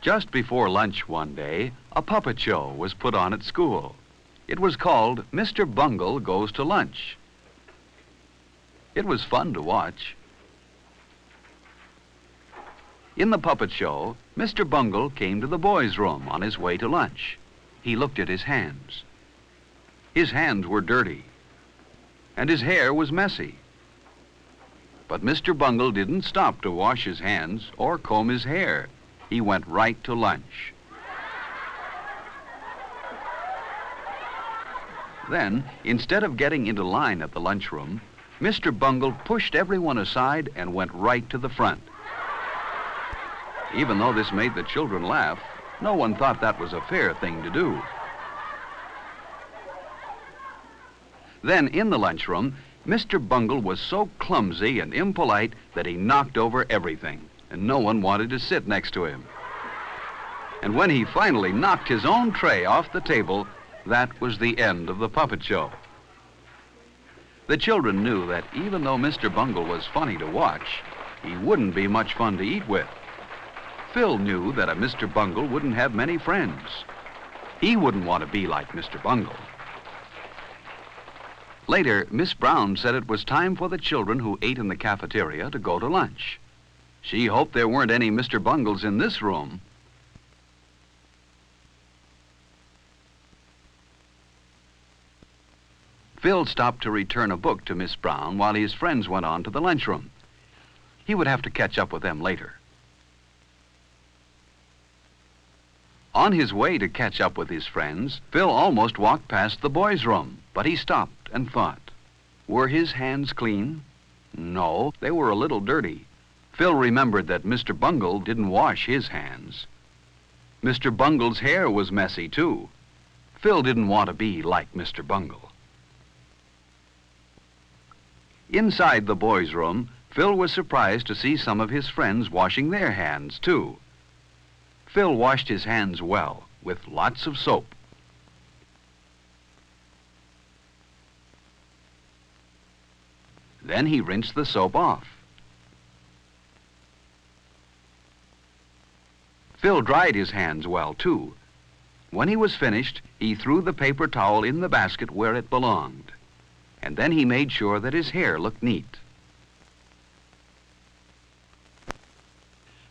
Just before lunch one day, a puppet show was put on at school. It was called Mr. Bungle Goes to Lunch. It was fun to watch. In the puppet show, Mr. Bungle came to the boys' room on his way to lunch. He looked at his hands. His hands were dirty, and his hair was messy. But Mr. Bungle didn't stop to wash his hands or comb his hair. He went right to lunch. Then, instead of getting into line at the lunchroom, Mr. Bungle pushed everyone aside and went right to the front. Even though this made the children laugh, no one thought that was a fair thing to do. Then, in the lunchroom, Mr. Bungle was so clumsy and impolite that he knocked over everything, and no one wanted to sit next to him. And when he finally knocked his own tray off the table, that was the end of the puppet show. The children knew that even though Mr. Bungle was funny to watch, he wouldn't be much fun to eat with. Phil knew that a Mr. Bungle wouldn't have many friends. He wouldn't want to be like Mr. Bungle. Later, Miss Brown said it was time for the children who ate in the cafeteria to go to lunch. She hoped there weren't any Mr. Bungles in this room. Phil stopped to return a book to Miss Brown while his friends went on to the lunchroom. He would have to catch up with them later. On his way to catch up with his friends, Phil almost walked past the boys' room, but he stopped and thought. Were his hands clean? No, they were a little dirty. Phil remembered that Mr. Bungle didn't wash his hands. Mr. Bungle's hair was messy, too. Phil didn't want to be like Mr. Bungle. Inside the boys' room, Phil was surprised to see some of his friends washing their hands, too. Phil washed his hands well, with lots of soap. Then he rinsed the soap off. Phil dried his hands well, too. When he was finished, he threw the paper towel in the basket where it belonged. And then he made sure that his hair looked neat.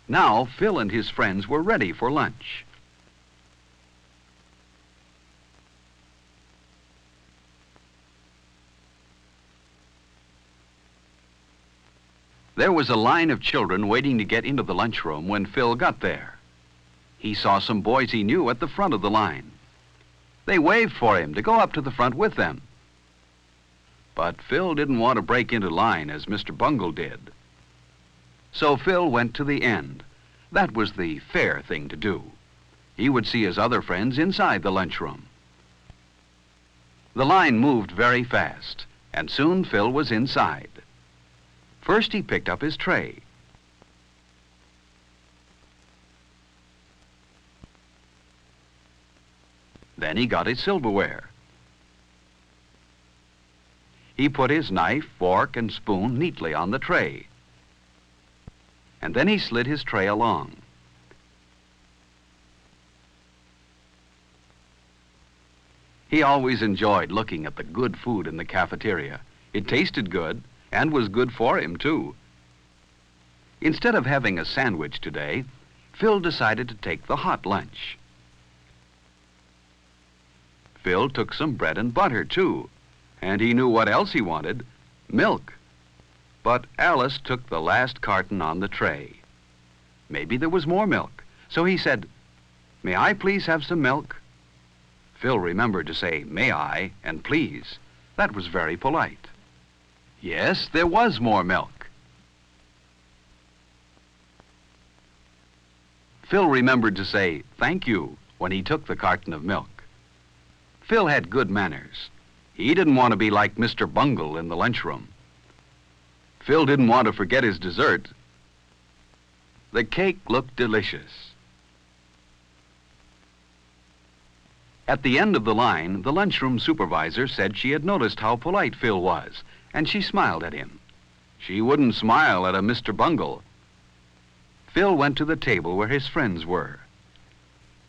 Now, Phil and his friends were ready for lunch. There was a line of children waiting to get into the lunchroom when Phil got there. He saw some boys he knew at the front of the line. They waved for him to go up to the front with them. But Phil didn't want to break into line as Mr. Bungle did. So Phil went to the end. That was the fair thing to do. He would see his other friends inside the lunchroom. The line moved very fast, and soon Phil was inside. First he picked up his tray. Then he got his silverware. He put his knife, fork, and spoon neatly on the tray. And then he slid his tray along. He always enjoyed looking at the good food in the cafeteria. It tasted good and was good for him, too. Instead of having a sandwich today, Phil decided to take the hot lunch. Phil took some bread and butter, too. And he knew what else he wanted, milk. But Alice took the last carton on the tray. Maybe there was more milk, so he said, "May I please have some milk?" Phil remembered to say, "May I?" and "please." That was very polite. Yes, there was more milk. Phil remembered to say, "Thank you," when he took the carton of milk. Phil had good manners. He didn't want to be like Mr. Bungle in the lunchroom. Phil didn't want to forget his dessert. The cake looked delicious. At the end of the line, the lunchroom supervisor said she had noticed how polite Phil was, and she smiled at him. She wouldn't smile at a Mr. Bungle. Phil went to the table where his friends were.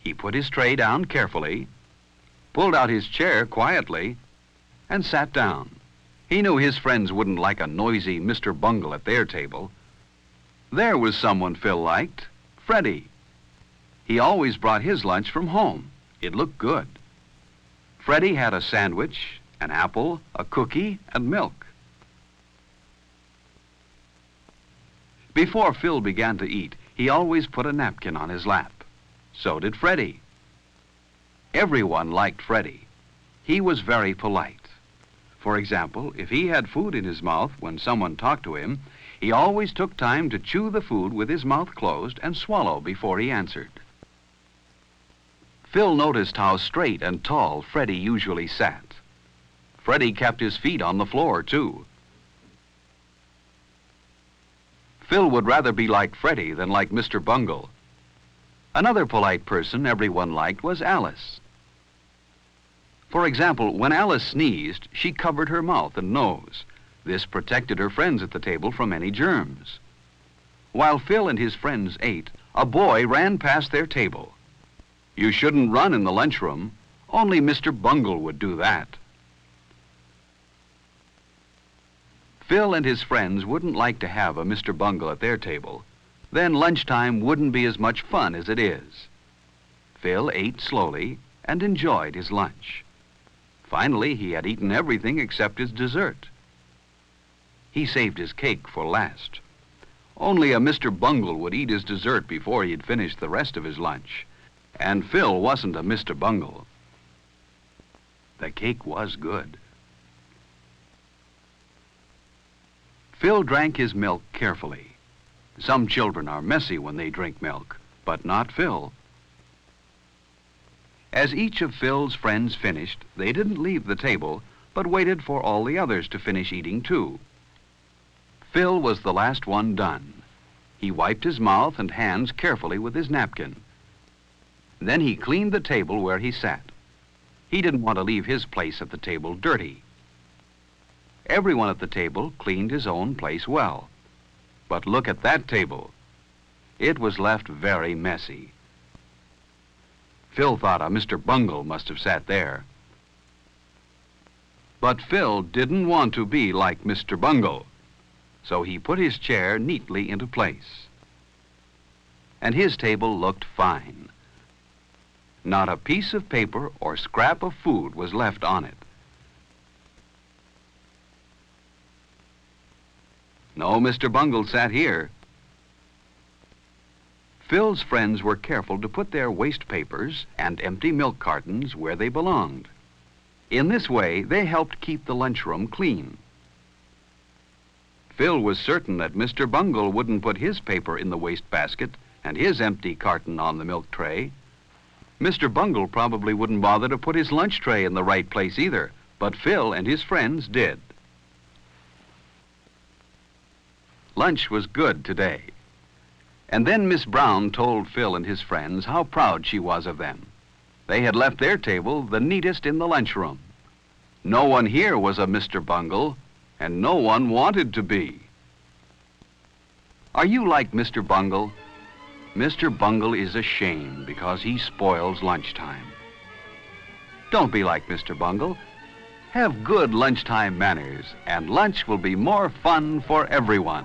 He put his tray down carefully, pulled out his chair quietly, and sat down. He knew his friends wouldn't like a noisy Mr. Bungle at their table. There was someone Phil liked, Freddie. He always brought his lunch from home. It looked good. Freddie had a sandwich, an apple, a cookie, and milk. Before Phil began to eat, he always put a napkin on his lap. So did Freddie. Everyone liked Freddie. He was very polite. For example, if he had food in his mouth when someone talked to him, he always took time to chew the food with his mouth closed and swallow before he answered. Phil noticed how straight and tall Freddie usually sat. Freddie kept his feet on the floor, too. Phil would rather be like Freddie than like Mr. Bungle. Another polite person everyone liked was Alice. For example, when Alice sneezed, she covered her mouth and nose. This protected her friends at the table from any germs. While Phil and his friends ate, a boy ran past their table. You shouldn't run in the lunchroom. Only Mr. Bungle would do that. Phil and his friends wouldn't like to have a Mr. Bungle at their table. Then lunchtime wouldn't be as much fun as it is. Phil ate slowly and enjoyed his lunch. Finally, he had eaten everything except his dessert. He saved his cake for last. Only a Mr. Bungle would eat his dessert before he'd finished the rest of his lunch. And Phil wasn't a Mr. Bungle. The cake was good. Phil drank his milk carefully. Some children are messy when they drink milk, but not Phil. As each of Phil's friends finished, they didn't leave the table, but waited for all the others to finish eating too. Phil was the last one done. He wiped his mouth and hands carefully with his napkin. Then he cleaned the table where he sat. He didn't want to leave his place at the table dirty. Everyone at the table cleaned his own place well. But look at that table. It was left very messy. Phil thought a Mr. Bungle must have sat there. But Phil didn't want to be like Mr. Bungle, so he put his chair neatly into place. And his table looked fine. Not a piece of paper or scrap of food was left on it. No Mr. Bungle sat here. Phil's friends were careful to put their waste papers and empty milk cartons where they belonged. In this way, they helped keep the lunchroom clean. Phil was certain that Mr. Bungle wouldn't put his paper in the waste basket and his empty carton on the milk tray. Mr. Bungle probably wouldn't bother to put his lunch tray in the right place either, but Phil and his friends did. Lunch was good today. And then Miss Brown told Phil and his friends how proud she was of them. They had left their table the neatest in the lunchroom. No one here was a Mr. Bungle, and no one wanted to be. Are you like Mr. Bungle? Mr. Bungle is a shame because he spoils lunchtime. Don't be like Mr. Bungle. Have good lunchtime manners, and lunch will be more fun for everyone.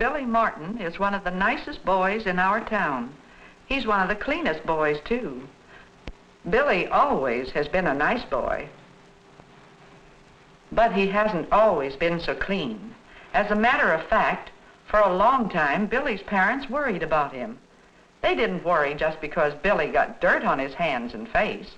Billy Martin is one of the nicest boys in our town. He's one of the cleanest boys, too. Billy always has been a nice boy. But he hasn't always been so clean. As a matter of fact, for a long time, Billy's parents worried about him. They didn't worry just because Billy got dirt on his hands and face.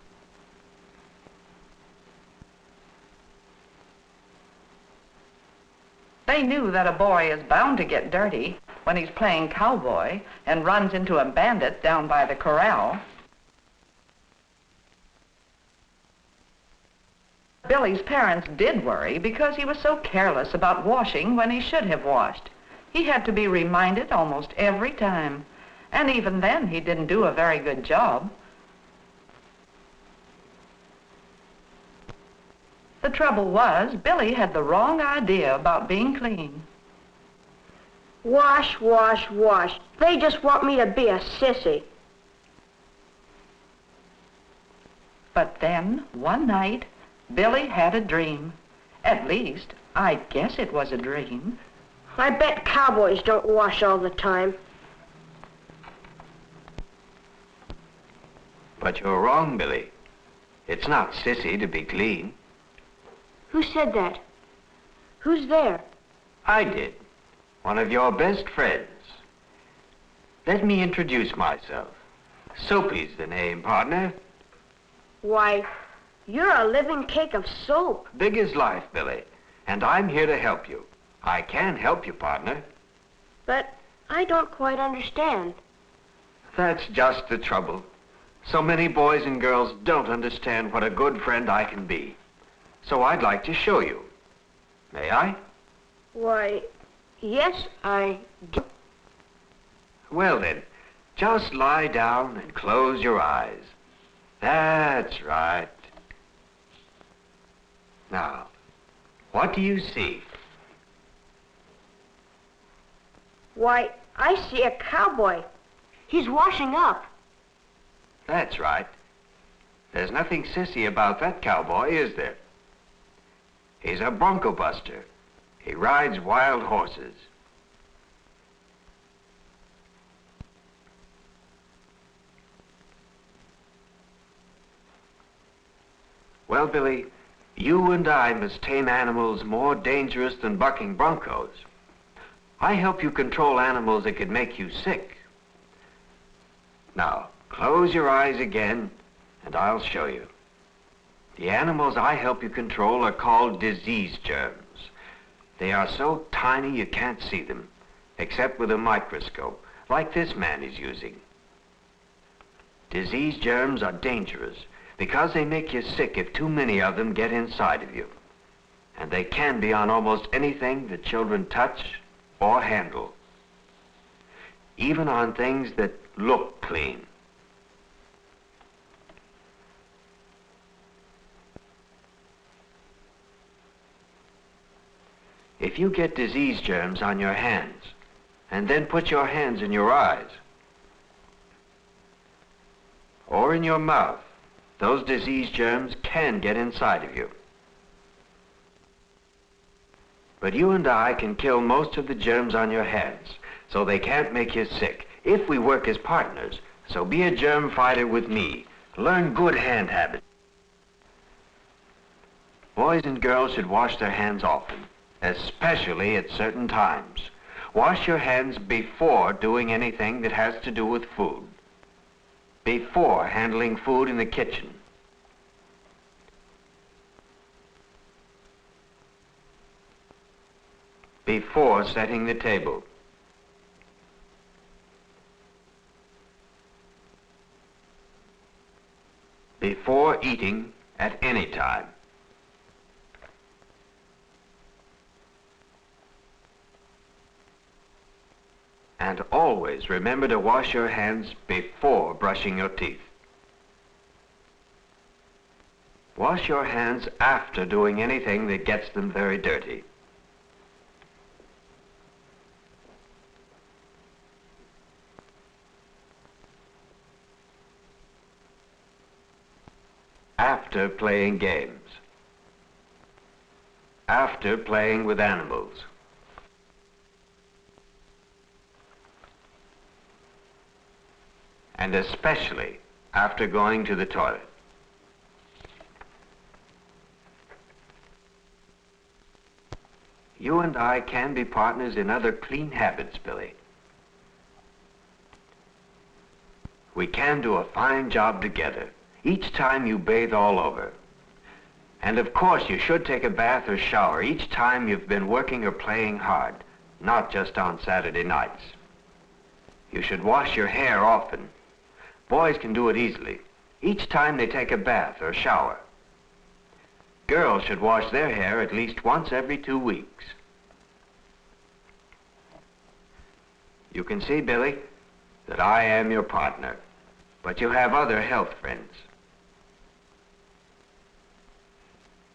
They knew that a boy is bound to get dirty when he's playing cowboy and runs into a bandit down by the corral. Billy's parents did worry because he was so careless about washing when he should have washed. He had to be reminded almost every time, and even then he didn't do a very good job. The trouble was, Billy had the wrong idea about being clean. Wash, wash, wash. They just want me to be a sissy. But then, one night, Billy had a dream. At least, I guess it was a dream. I bet cowboys don't wash all the time. But you're wrong, Billy. It's not sissy to be clean. Who said that? Who's there? I did. One of your best friends. Let me introduce myself. Soapy's the name, partner. Why, you're a living cake of soap. Big as life, Billy. And I'm here to help you. I can help you, partner. But I don't quite understand. That's just the trouble. So many boys and girls don't understand what a good friend I can be. So I'd like to show you. May I? Why, yes, I do. Well then, just lie down and close your eyes. That's right. Now, what do you see? Why, I see a cowboy. He's washing up. That's right. There's nothing sissy about that cowboy, is there? He's a bronco buster. He rides wild horses. Well, Billy, you and I must tame animals more dangerous than bucking broncos. I help you control animals that could make you sick. Now, close your eyes again, and I'll show you. The animals I help you control are called disease germs. They are so tiny you can't see them, except with a microscope, like this man is using. Disease germs are dangerous because they make you sick if too many of them get inside of you. And they can be on almost anything that children touch or handle, even on things that look clean. If you get disease germs on your hands, and then put your hands in your eyes, or in your mouth, those disease germs can get inside of you. But you and I can kill most of the germs on your hands, so they can't make you sick, if we work as partners. So be a germ fighter with me. Learn good hand habits. Boys and girls should wash their hands often, especially at certain times. Wash your hands before doing anything that has to do with food. Before handling food in the kitchen. Before setting the table. Before eating at any time. And always remember to wash your hands before brushing your teeth. Wash your hands after doing anything that gets them very dirty. After playing games. After playing with animals. And especially after going to the toilet. You and I can be partners in other clean habits, Billy. We can do a fine job together, each time you bathe all over. And of course, you should take a bath or shower each time you've been working or playing hard, not just on Saturday nights. You should wash your hair often. Boys can do it easily, each time they take a bath or shower. Girls should wash their hair at least once every 2 weeks. You can see, Billy, that I am your partner, but you have other health friends.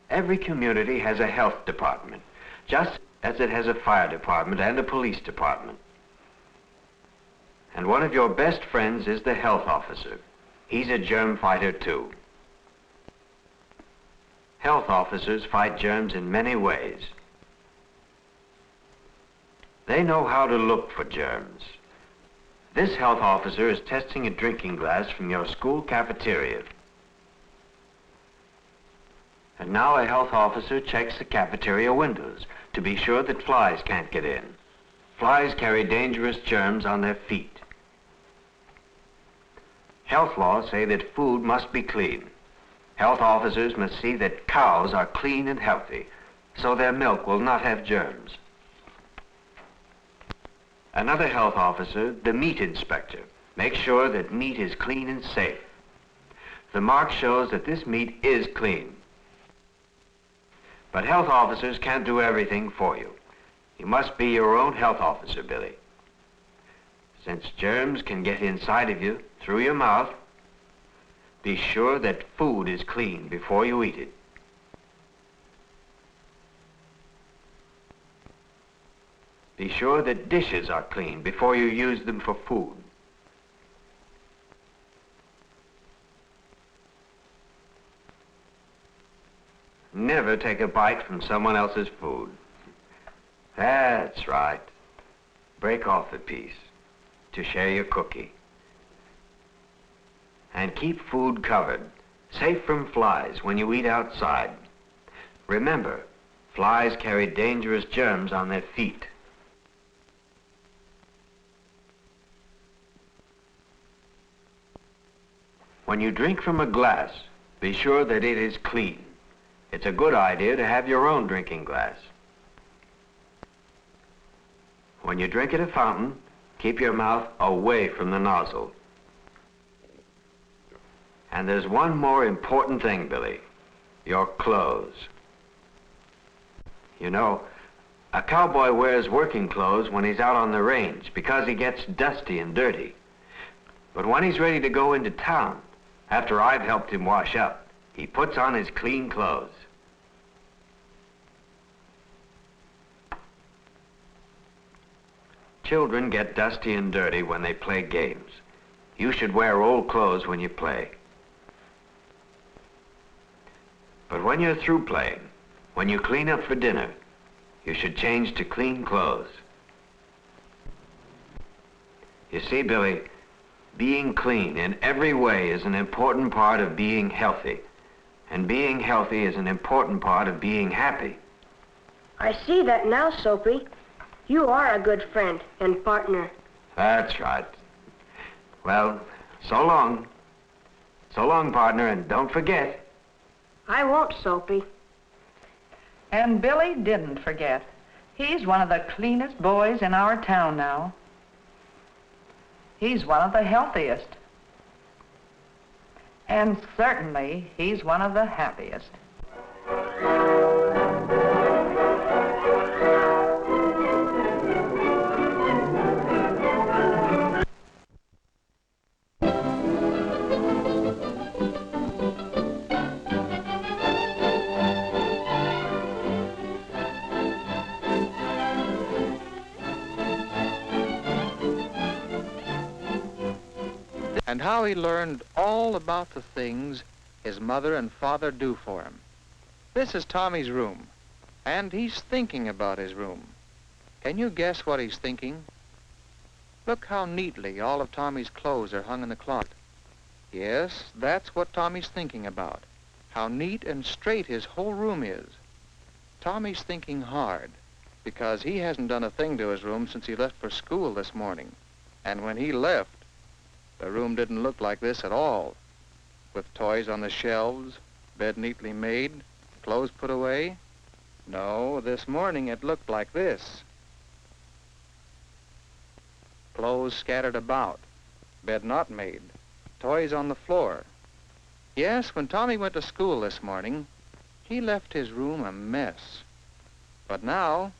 Every community has a health department, just as it has a fire department and a police department. And one of your best friends is the health officer. He's a germ fighter too. Health officers fight germs in many ways. They know how to look for germs. This health officer is testing a drinking glass from your school cafeteria. And now a health officer checks the cafeteria windows to be sure that flies can't get in. Flies carry dangerous germs on their feet. Health laws say that food must be clean. Health officers must see that cows are clean and healthy, so their milk will not have germs. Another health officer, the meat inspector, makes sure that meat is clean and safe. The mark shows that this meat is clean. But health officers can't do everything for you. You must be your own health officer, Billy. Since germs can get inside of you through your mouth, be sure that food is clean before you eat it. Be sure that dishes are clean before you use them for food. Never take a bite from someone else's food. That's right. Break off a piece to share your cookie. And keep food covered, safe from flies when you eat outside. Remember, flies carry dangerous germs on their feet. When you drink from a glass, be sure that it is clean. It's a good idea to have your own drinking glass. When you drink at a fountain, keep your mouth away from the nozzle. And there's one more important thing, Billy. Your clothes. You know, a cowboy wears working clothes when he's out on the range because he gets dusty and dirty. But when he's ready to go into town, after I've helped him wash up, he puts on his clean clothes. Children get dusty and dirty when they play games. You should wear old clothes when you play. But when you're through playing, when you clean up for dinner, you should change to clean clothes. You see, Billy, being clean in every way is an important part of being healthy. And being healthy is an important part of being happy. I see that now, Soapy. You are a good friend and partner. That's right. Well, so long. So long, partner, and don't forget. I won't, Soapy. And Billy didn't forget. He's one of the cleanest boys in our town now. He's one of the healthiest. And certainly, he's one of the happiest. And how he learned all about the things his mother and father do for him. This is Tommy's room, and he's thinking about his room. Can you guess what he's thinking? Look how neatly all of Tommy's clothes are hung in the closet. Yes, that's what Tommy's thinking about, how neat and straight his whole room is. Tommy's thinking hard, because he hasn't done a thing to his room since he left for school this morning. And when he left, the room didn't look like this at all, with toys on the shelves, bed neatly made, Clothes put away? No, this morning it looked like this. Clothes scattered about, bed not made, toys on the floor. Yes, when Tommy went to school this morning, he left his room a mess. But now,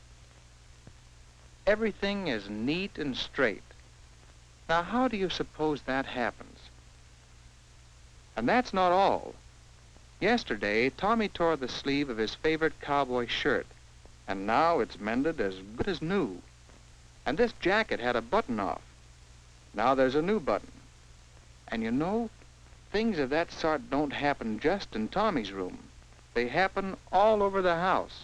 everything is neat and straight. Now, how do you suppose that happens? And that's not all. Yesterday, Tommy tore the sleeve of his favorite cowboy shirt, and now it's mended as good as new. And this jacket had a button off. Now there's a new button. And you know, things of that sort don't happen just in Tommy's room. They happen all over the house.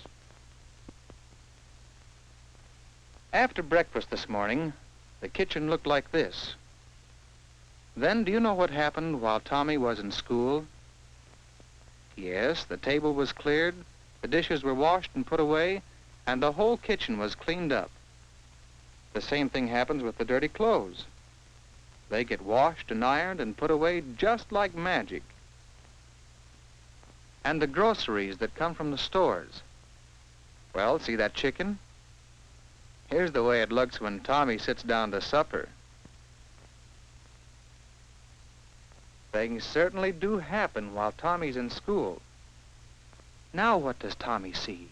After breakfast this morning, the kitchen looked like this. Then, do you know what happened while Tommy was in school? Yes, the table was cleared, the dishes were washed and put away, and the whole kitchen was cleaned up. The same thing happens with the dirty clothes. They get washed and ironed and put away just like magic. And the groceries that come from the stores. Well, see that chicken? Here's the way it looks when Tommy sits down to supper. Things certainly do happen while Tommy's in school. Now what does Tommy see?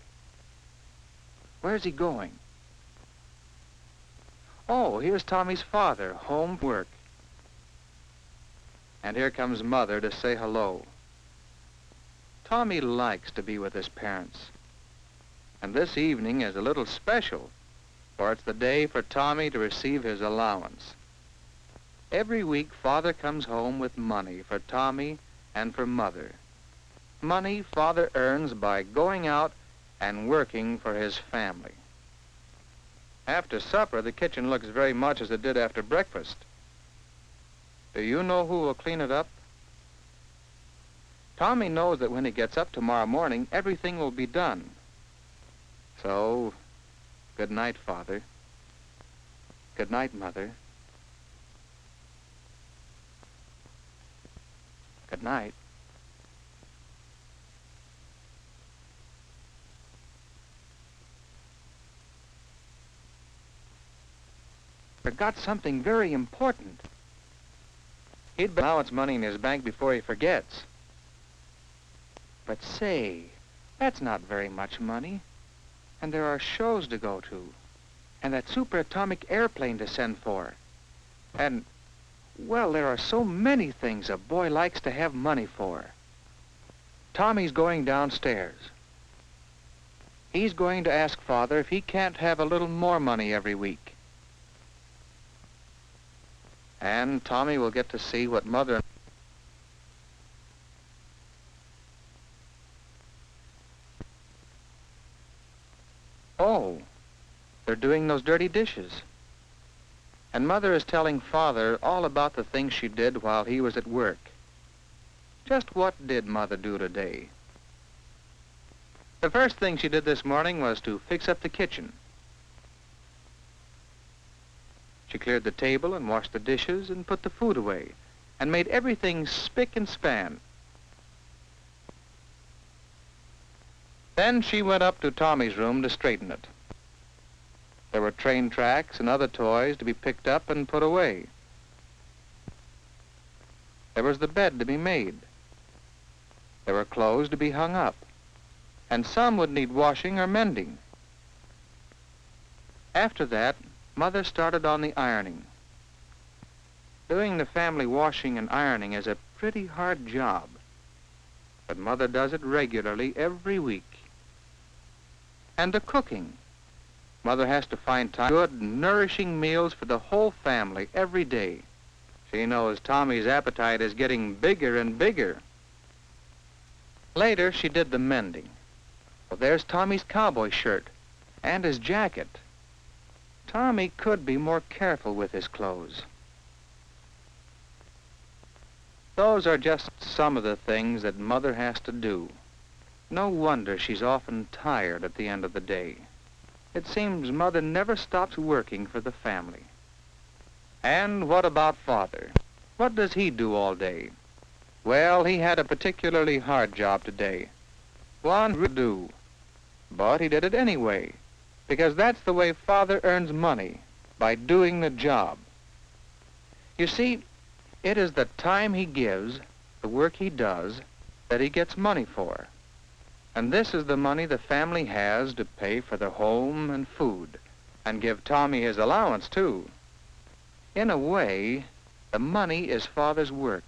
Where's he going? Oh, here's Tommy's father, home from work. And here comes Mother to say hello. Tommy likes to be with his parents. And this evening is a little special, for it's the day for Tommy to receive his allowance. Every week, Father comes home with money for Tommy and for Mother. Money Father earns by going out and working for his family. After supper, the kitchen looks very much as it did after breakfast. Do you know who will clean it up? Tommy knows that when he gets up tomorrow morning, everything will be done. So, good night, Father. Good night, Mother. Good night. Forgot something very important. He'd allowance money in his bank before he forgets. But say, that's not very much money. And there are shows to go to. And that superatomic airplane to send for. And, well, there are so many things a boy likes to have money for. Tommy's going downstairs. He's going to ask Father if he can't have a little more money every week. And Tommy will get to see what Mother... Oh, they're doing those dirty dishes. And Mother is telling Father all about the things she did while he was at work. Just what did Mother do today? The first thing she did this morning was to fix up the kitchen. She cleared the table and washed the dishes and put the food away and made everything spick and span. Then she went up to Tommy's room to straighten it. There were train tracks and other toys to be picked up and put away. There was the bed to be made. There were clothes to be hung up, and some would need washing or mending. After that, Mother started on the ironing. Doing the family washing and ironing is a pretty hard job, but Mother does it regularly every week. And the cooking. Mother has to find time for good, nourishing meals for the whole family every day. She knows Tommy's appetite is getting bigger and bigger. Later, she did the mending. Well, there's Tommy's cowboy shirt and his jacket. Tommy could be more careful with his clothes. Those are just some of the things that Mother has to do. No wonder she's often tired at the end of the day. It seems Mother never stops working for the family. And what about Father? What does he do all day? Well, he had a particularly hard job today. one would do. But he did it anyway, because that's the way Father earns money, by doing the job. You see, it is the time he gives, the work he does, that he gets money for. And this is the money the family has to pay for their home and food, and give Tommy his allowance, too. In a way, the money is Father's work.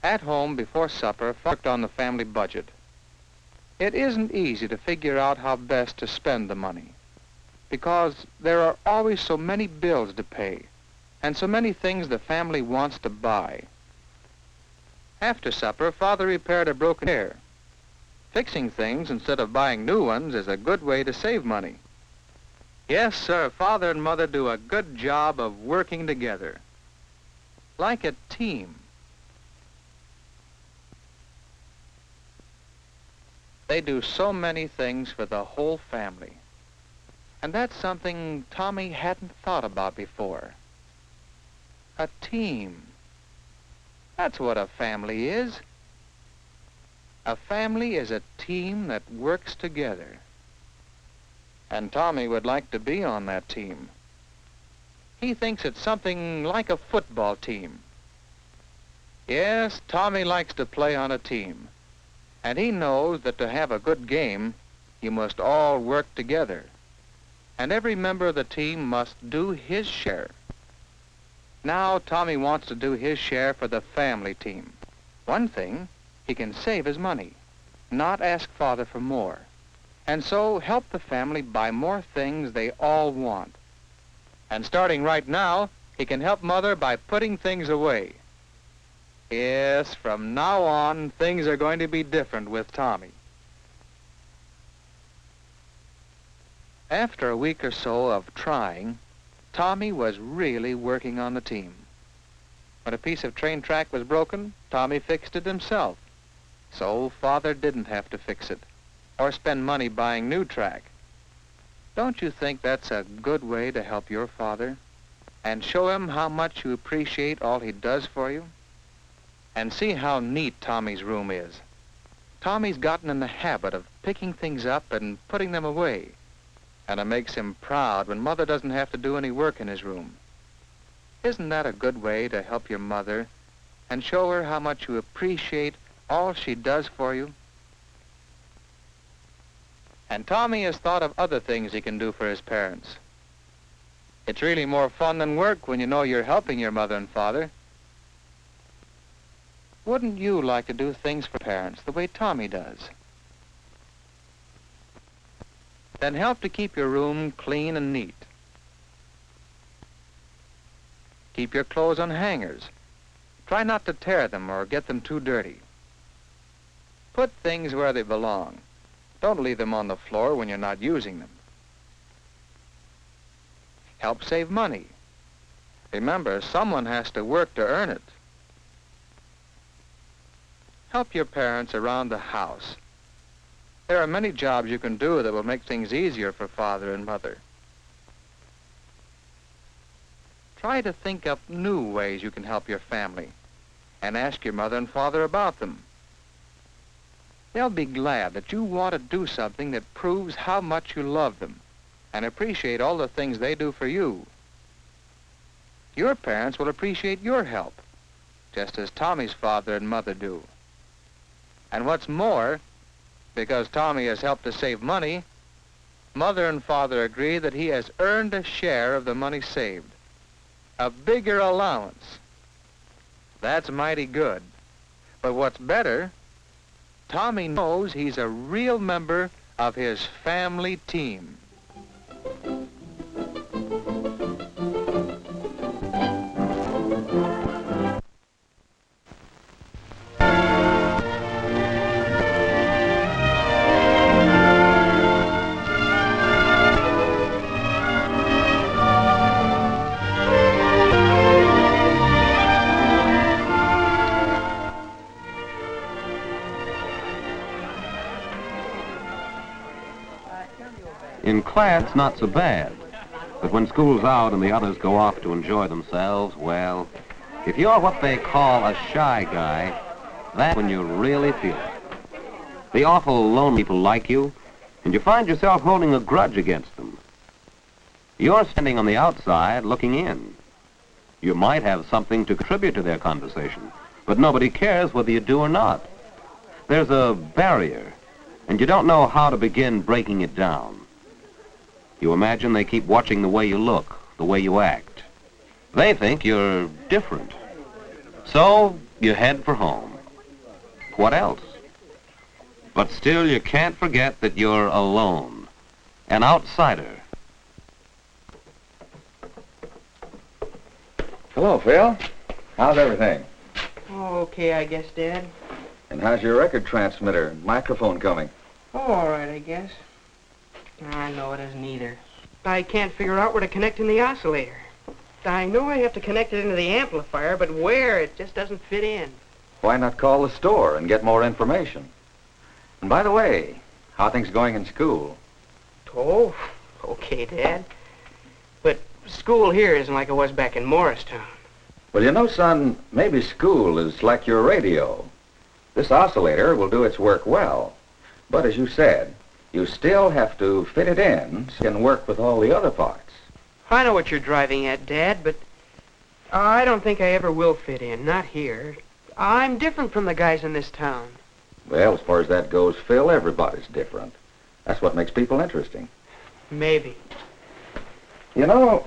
At home, before supper, Father worked on the family budget. It isn't easy to figure out how best to spend the money, because there are always so many bills to pay, and so many things the family wants to buy. After supper, Father repaired a broken chair. Fixing things instead of buying new ones is a good way to save money. Yes, sir, Father and Mother do a good job of working together, like a team. They do so many things for the whole family. And that's something Tommy hadn't thought about before. A team. That's what a family is. A family is a team that works together. And Tommy would like to be on that team. He thinks it's something like a football team. Yes, Tommy likes to play on a team. And he knows that to have a good game, you must all work together. And every member of the team must do his share. Now Tommy wants to do his share for the family team. One thing, he can save his money, not ask Father for more, and so help the family buy more things they all want. And starting right now, he can help Mother by putting things away. Yes, from now on, things are going to be different with Tommy. After a week or so of trying, Tommy was really working on the team. When a piece of train track was broken, Tommy fixed it himself. So Father didn't have to fix it, or spend money buying new track. Don't you think that's a good way to help your father, and show him how much you appreciate all he does for you? And see how neat Tommy's room is. Tommy's gotten in the habit of picking things up and putting them away, and it makes him proud when Mother doesn't have to do any work in his room. Isn't that a good way to help your mother and show her how much you appreciate all she does for you? And Tommy has thought of other things he can do for his parents. It's really more fun than work when you know you're helping your mother and father. Wouldn't you like to do things for parents the way Tommy does? Then help to keep your room clean and neat. Keep your clothes on hangers. Try not to tear them or get them too dirty. Put things where they belong. Don't leave them on the floor when you're not using them. Help save money. Remember, someone has to work to earn it. Help your parents around the house. There are many jobs you can do that will make things easier for Father and Mother. Try to think up new ways you can help your family, and ask your Mother and Father about them. They'll be glad that you want to do something that proves how much you love them and appreciate all the things they do for you. Your parents will appreciate your help, just as Tommy's father and mother do. And what's more, because Tommy has helped to save money, Mother and Father agree that he has earned a share of the money saved, a bigger allowance. That's mighty good. But what's better, Tommy knows he's a real member of his family team. In class, not so bad. But when school's out and the others go off to enjoy themselves, well, if you're what they call a shy guy, that's when you really feel it. The awful lonely people like you, and you find yourself holding a grudge against them. You're standing on the outside looking in. You might have something to contribute to their conversation, but nobody cares whether you do or not. There's a barrier, and you don't know how to begin breaking it down. You imagine they keep watching the way you look, the way you act. They think you're different. So you head for home. What else? But still you can't forget that you're alone, an outsider. Hello, Phil. How's everything? Oh, okay, I guess, Dad. And how's your record transmitter and microphone coming? Oh, all right, I guess. I know it isn't either. I can't figure out where to connect in the oscillator. I know I have to connect it into the amplifier, but where? It just doesn't fit in. Why not call the store and get more information? And by the way, how are things going in school? Oh, okay, Dad. But school here isn't like it was back in Morristown. Well, you know, son, maybe school is like your radio. This oscillator will do its work well. But as you said, you still have to fit it in so it can work with all the other parts. I know what you're driving at, Dad, but I don't think I ever will fit in, not here. I'm different from the guys in this town. Well, as far as that goes, Phil, everybody's different. That's what makes people interesting. Maybe. You know,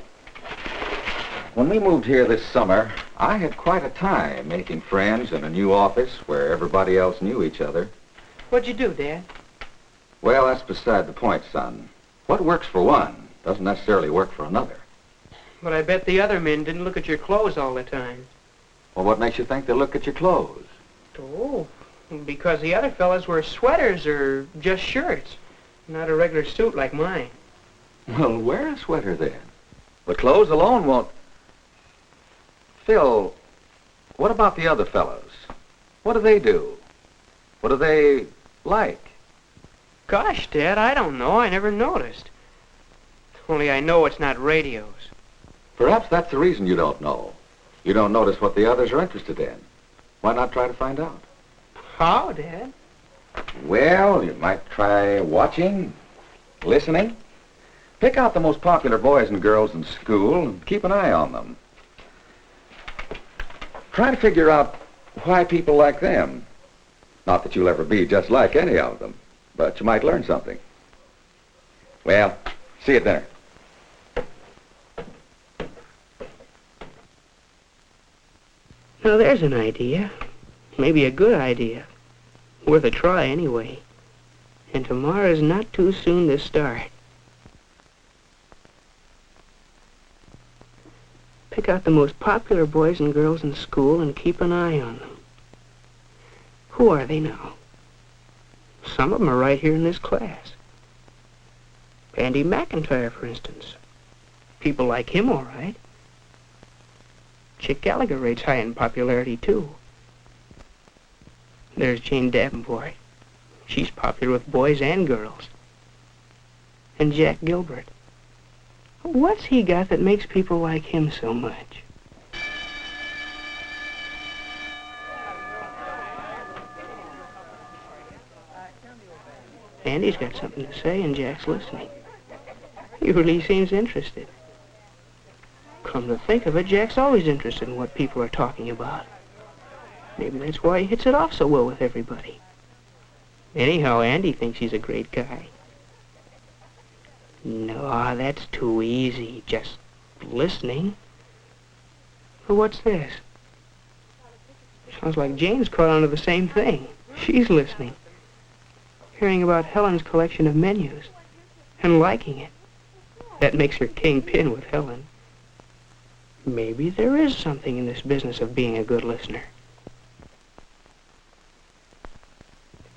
when we moved here this summer, I had quite a time making friends in a new office where everybody else knew each other. What'd you do, Dad? Well, that's beside the point, son. What works for one doesn't necessarily work for another. But I bet the other men didn't look at your clothes all the time. Well, what makes you think they look at your clothes? Oh, because the other fellas wear sweaters or just shirts, not a regular suit like mine. Well, wear a sweater then. The clothes alone won't... Phil, what about the other fellows? What do they do? What do they like? Gosh, Dad, I don't know. I never noticed. Only I know it's not radios. Perhaps that's the reason you don't know. You don't notice what the others are interested in. Why not try to find out? How, Dad? Well, you might try watching, listening. Pick out the most popular boys and girls in school and keep an eye on them. Try to figure out why people like them. Not that you'll ever be just like any of them, but you might learn something. Well, see you at dinner. Now, there's an idea. Maybe a good idea. Worth a try, anyway. And tomorrow's not too soon to start. Pick out the most popular boys and girls in school and keep an eye on them. Who are they now? Some of them are right here in this class. Andy McIntyre, for instance. People like him, all right. Chick Gallagher rates high in popularity, too. There's Jane Davenport. She's popular with boys and girls. And Jack Gilbert. What's he got that makes people like him so much? Andy's got something to say, and Jack's listening. He really seems interested. Come to think of it, Jack's always interested in what people are talking about. Maybe that's why he hits it off so well with everybody. Anyhow, Andy thinks he's a great guy. No, that's too easy, just listening. But what's this? Sounds like Jane's caught on to the same thing. She's listening. Hearing about Helen's collection of menus and liking it. That makes her kingpin with Helen. Maybe there is something in this business of being a good listener.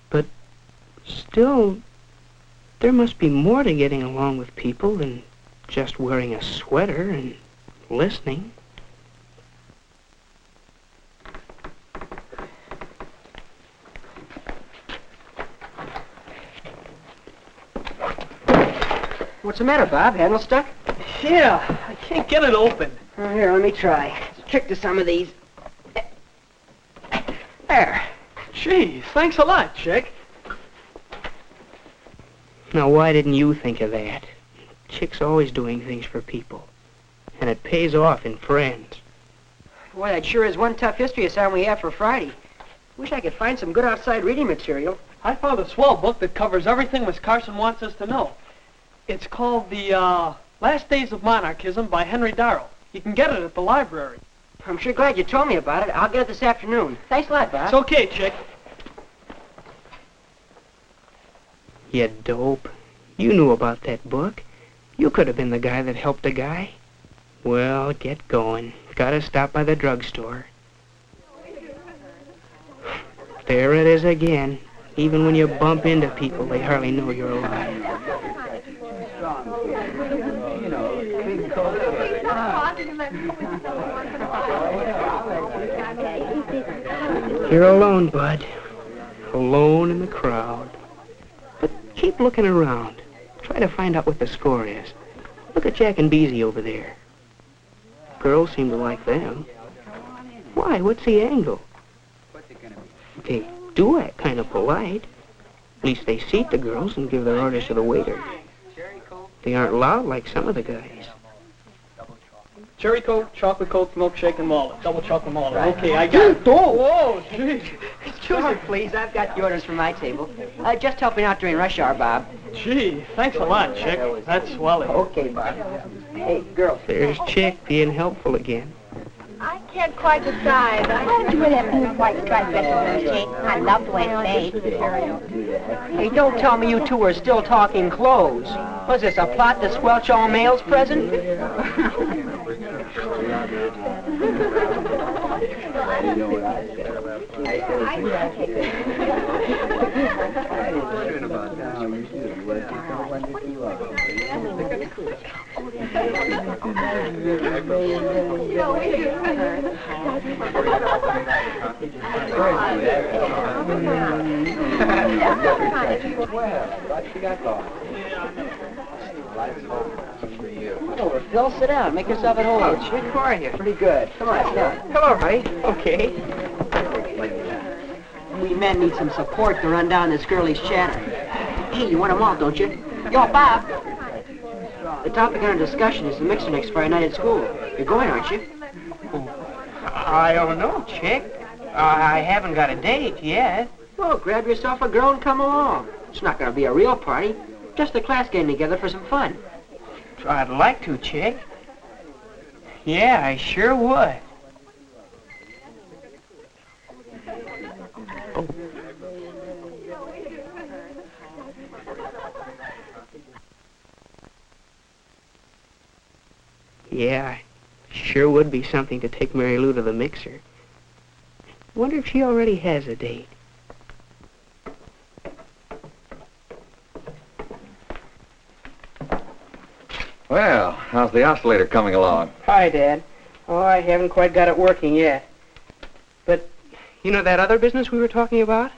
But still, there must be more to getting along with people than just wearing a sweater and listening. What's the matter, Bob? Handle stuck? Yeah, I can't get it open. Oh, here, let me try. There's a trick to some of these. There. Gee, thanks a lot, Chick. Now, why didn't you think of that? Chick's always doing things for people. And it pays off in friends. Boy, that sure is one tough history assignment we have for Friday. Wish I could find some good outside reading material. I found a swell book that covers everything Miss Carson wants us to know. It's called The Last Days of Monarchism by Henry Darrow. You can get it at the library. I'm sure glad you told me about it. I'll get it this afternoon. Thanks a lot, Bob. It's okay, Chick. You dope. You knew about that book. You could have been the guy that helped a guy. Well, get going. Gotta stop by the drugstore. There it is again. Even when you bump into people, they hardly know you're alive. You're alone, Bud. Alone in the crowd. But keep looking around. Try to find out what the score is. Look at Jack and Beezy over there. Girls seem to like them. Why? What's the angle? They do act kind of polite. At least they seat the girls and give their orders to the waiter. They aren't loud like some of the guys. Cherry Coke, chocolate Coke, milkshake, and wallet. Double chocolate wallet. Okay, I got it. Whoa, geez. Excuse me, please. I've got the orders from my table. Just helping out during rush hour, Bob. Gee, thanks a lot, Chick. That's swelling. Okay, Bob. Hey, girls. There's Chick being helpful again. I can't quite decide. Why don't you wear that blue and white striped dress with Jake? I love the way it stays. Hey, don't tell me you two are still talking clothes. Was this a plot to squelch all males present? Over, Phil, sit down. Make yourself at home. Chick, how are you? Pretty good. Come on, sit down. Hello, honey. Okay. We men need some support to run down this girlish chatter. Hey, you want them all, don't you? Yo, Bob. The topic under discussion is the mixer next Friday night at school. You're going, aren't you? I don't know, Chick. I haven't got a date yet. Well, grab yourself a girl and come along. It's not going to be a real party. Just the class getting together for some fun. I'd like to, Chick. Yeah, I sure would. Oh. Yeah, sure would be something to take Mary Lou to the mixer. Wonder if she already has a date. Well, how's the oscillator coming along? Hi, Dad. Oh, I haven't quite got it working yet. But, you know that other business we were talking about?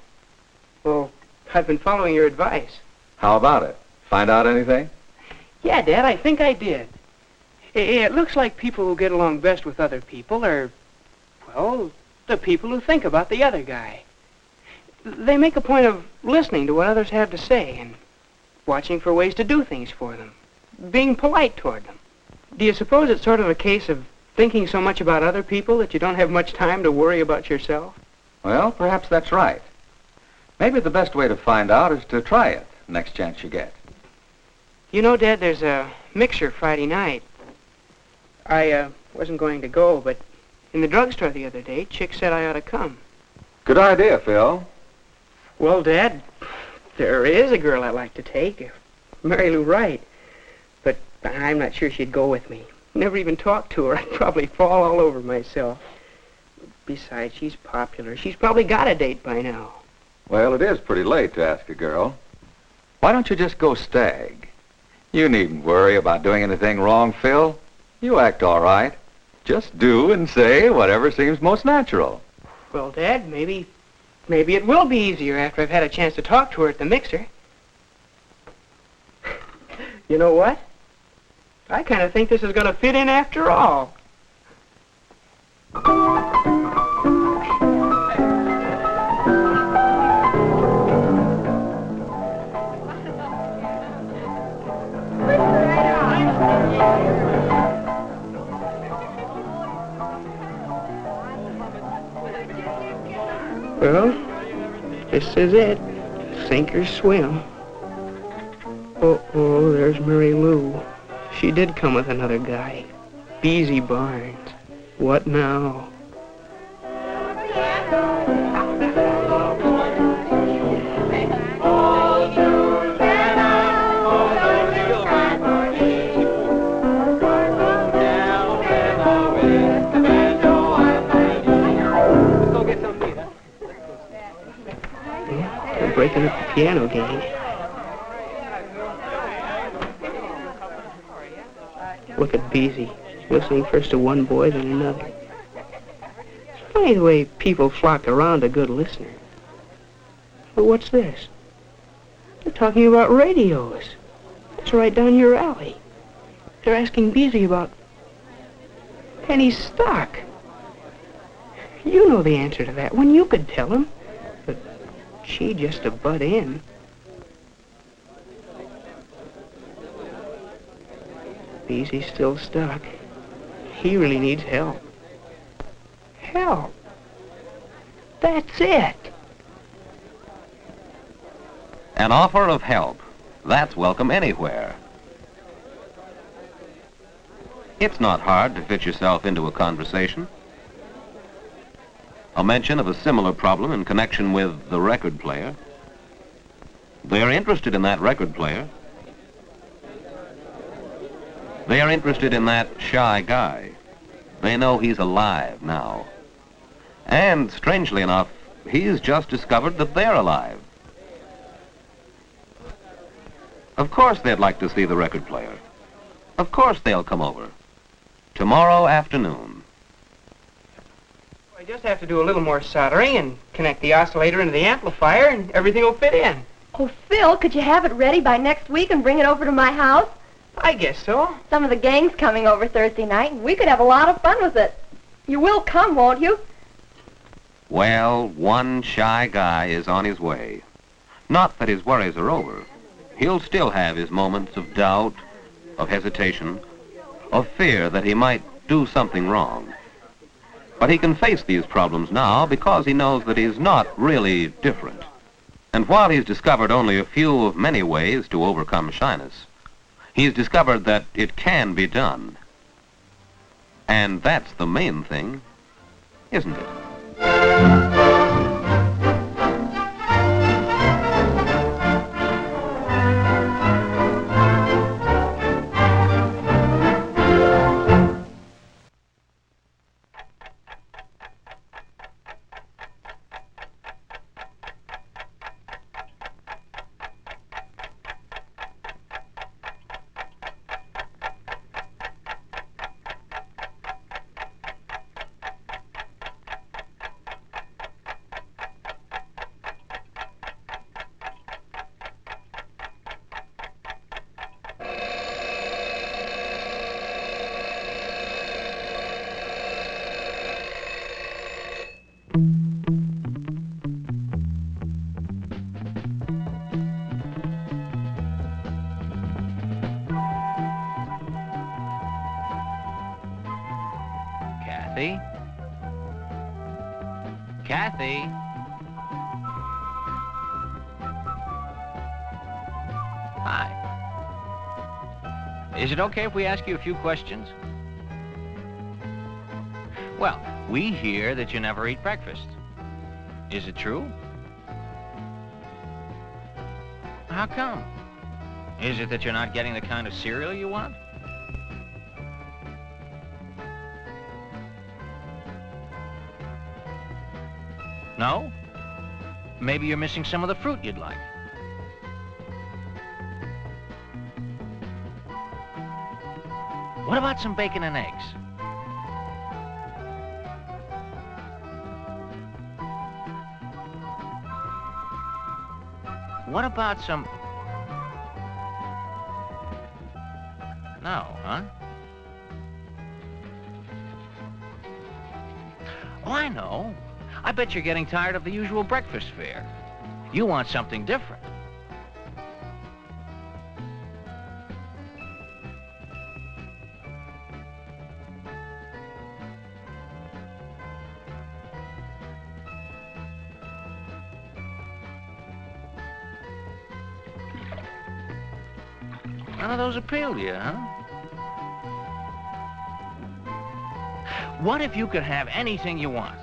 Well, I've been following your advice. How about it? Find out anything? Yeah, Dad, I think I did. It looks like people who get along best with other people are, well, the people who think about the other guy. They make a point of listening to what others have to say and watching for ways to do things for them, being polite toward them. Do you suppose it's sort of a case of thinking so much about other people that you don't have much time to worry about yourself? Well, perhaps that's right. Maybe the best way to find out is to try it next chance you get. You know, Dad, there's a mixer Friday night. I wasn't going to go, but in the drugstore the other day, Chick said I ought to come. Good idea, Phil. Well, Dad, there is a girl I'd like to take, Mary Lou Wright. But I'm not sure she'd go with me. Never even talked to her. I'd probably fall all over myself. Besides, she's popular. She's probably got a date by now. Well, it is pretty late to ask a girl. Why don't you just go stag? You needn't worry about doing anything wrong, Phil. You act all right. Just do and say whatever seems most natural. Well, Dad, maybe it will be easier after I've had a chance to talk to her at the mixer. You know what? I kind of think this is going to fit in after all. Well, this is it. Sink or swim. Oh, there's Mary Lou. She did come with another guy. Beezy Barnes. What now? They're breaking up the piano gang. Look at Beezy, listening first to one boy, then another. It's funny the way people flock around a good listener. But what's this? They're talking about radios. It's right down your alley. They're asking Beezy about penny stock. You know the answer to that one. You could tell him. But she just to butt in. Beezy's still stuck. He really needs help. Help? That's it. An offer of help. That's welcome anywhere. It's not hard to fit yourself into a conversation. A mention of a similar problem in connection with the record player. They're interested in that record player. They are interested in that shy guy. They know he's alive now. And, strangely enough, he's just discovered that they're alive. Of course they'd like to see the record player. Of course they'll come over. Tomorrow afternoon. I just have to do a little more soldering and connect the oscillator into the amplifier and everything will fit in. Oh, Phil, could you have it ready by next week and bring it over to my house? I guess so. Some of the gang's coming over Thursday night, and we could have a lot of fun with it. You will come, won't you? Well, one shy guy is on his way. Not that his worries are over. He'll still have his moments of doubt, of hesitation, of fear that he might do something wrong. But he can face these problems now because he knows that he's not really different. And while he's discovered only a few of many ways to overcome shyness, he's discovered that it can be done. And that's the main thing, isn't it? Kathy? Kathy? Hi. Is it okay if we ask you a few questions? Well, we hear that you never eat breakfast. Is it true? How come? Is it that you're not getting the kind of cereal you want? No? Maybe you're missing some of the fruit you'd like. What about some bacon and eggs? What about some... No, huh? Oh, I know. I bet you're getting tired of the usual breakfast fare. You want something different. None of those appeal to you, huh? What if you could have anything you want?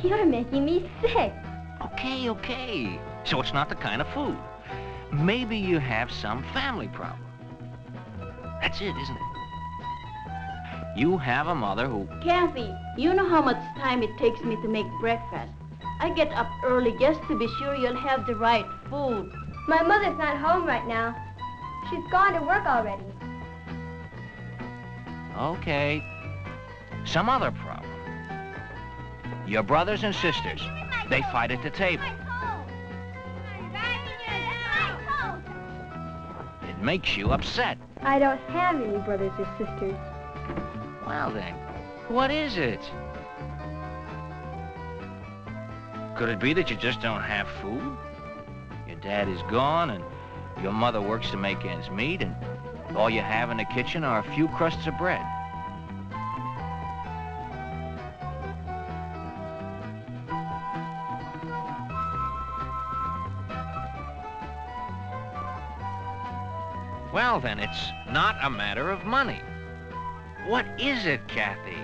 You're making me sick. Okay, okay. So it's not the kind of food. Maybe you have some family problem. That's it, isn't it? You have a mother who... Kathy, you know how much time it takes me to make breakfast. I get up early just to be sure you'll have the right food. My mother's not home right now. She's gone to work already. Okay. Some other problem. Your brothers and sisters, they fight at the table. It makes you upset. I don't have any brothers or sisters. Well then, what is it? Could it be that you just don't have food? Your dad is gone and your mother works to make ends meet and all you have in the kitchen are a few crusts of bread. Well, then, it's not a matter of money. What is it, Kathy?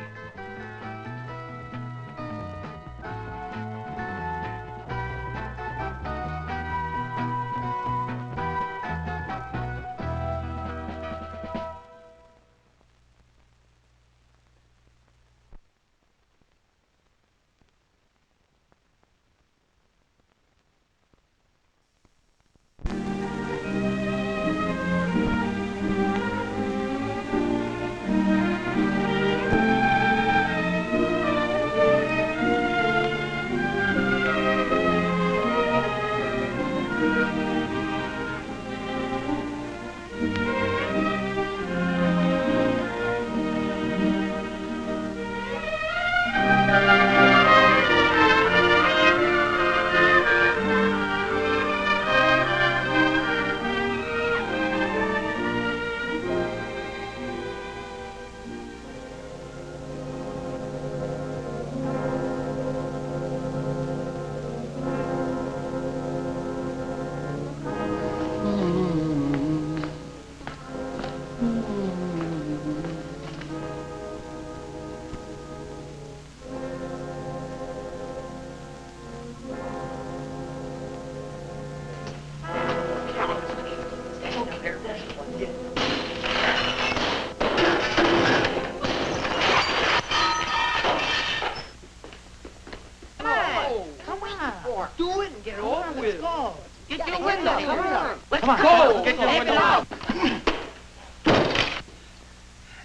Do it and get it over with. Let's go. Get your window. Come on. Let's go. Get your window out.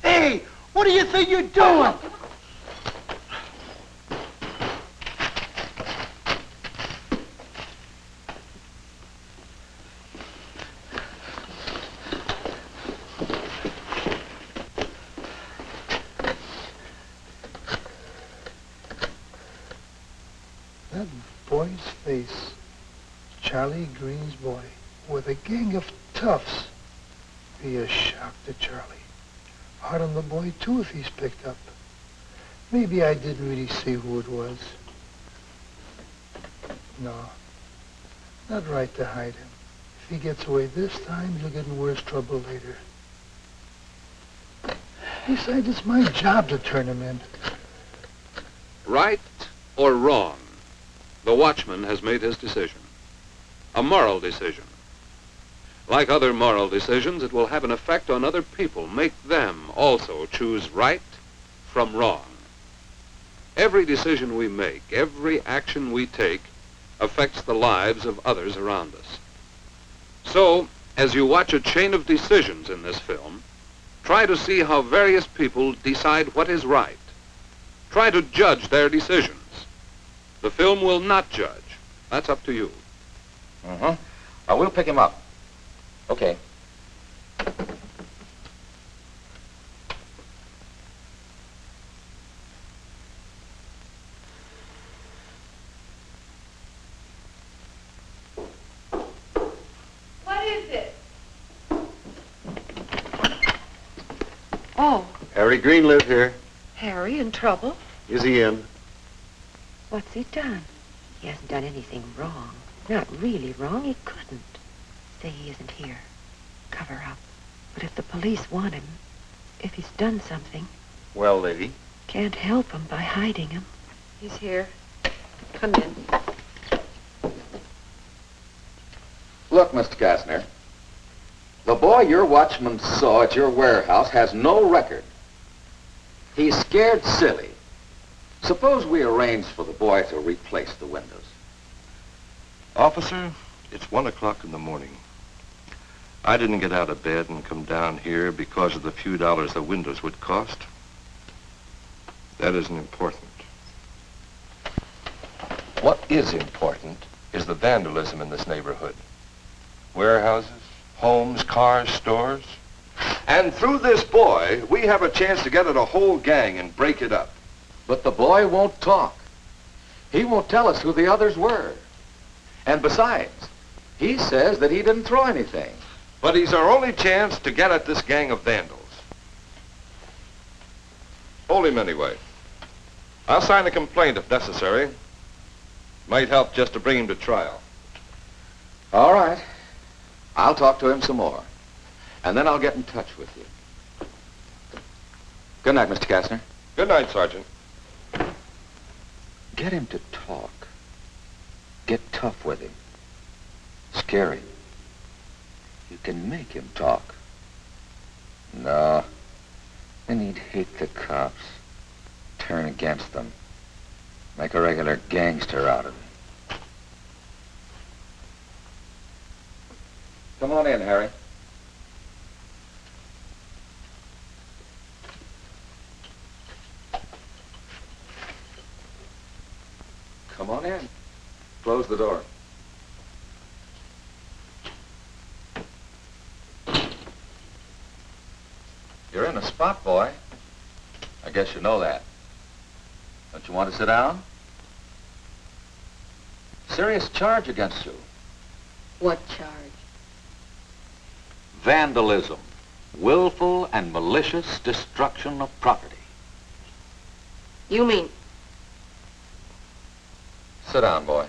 Hey, what do you think you're doing? That boy's face, Charlie Green's boy, with a gang of toughs. Be a shock to Charlie. Hard on the boy, too, if he's picked up. Maybe I didn't really see who it was. No, not right to hide him. If he gets away this time, he'll get in worse trouble later. Besides, it's my job to turn him in. Right or wrong, the watchman has made his decision. A moral decision. Like other moral decisions, it will have an effect on other people, make them also choose right from wrong. Every decision we make, every action we take, affects the lives of others around us. So, as you watch a chain of decisions in this film, try to see how various people decide what is right. Try to judge their decisions. The film will not judge. That's up to you. We'll pick him up. Okay. What is it? Oh, Harry Green lives here. Harry in trouble? Is he in? What's he done? He hasn't done anything wrong. Not really wrong. He couldn't. Say he isn't here. Cover up. But if the police want him, if he's done something, Well, lady. can't help him by hiding him. He's here. Come in. Look, Mr. Gassner, the boy your watchman saw at your warehouse has no record. He's scared silly. Suppose we arrange for the boy to replace the windows. Officer, it's 1 o'clock in the morning. I didn't get out of bed and come down here because of the few dollars the windows would cost. That isn't important. What is important is the vandalism in this neighborhood. Warehouses, homes, cars, stores. And through this boy, we have a chance to get at a whole gang and break it up. But the boy won't talk. He won't tell us who the others were. And besides, he says that he didn't throw anything. But he's our only chance to get at this gang of vandals. Hold him anyway. I'll sign a complaint if necessary. Might help just to bring him to trial. All right. I'll talk to him some more. And then I'll get in touch with you. Good night, Mr. Gassner. Good night, Sergeant. Get him to talk. Get tough with him. Scare him. You can make him talk. No. Then he'd hate the cops. Turn against them. Make a regular gangster out of him. Come on in, Harry. Come on in. Close the door. You're in a spot, boy. I guess you know that. Don't you want to sit down? Serious charge against you. What charge? Vandalism. Willful and malicious destruction of property. You mean? Sit down, boy.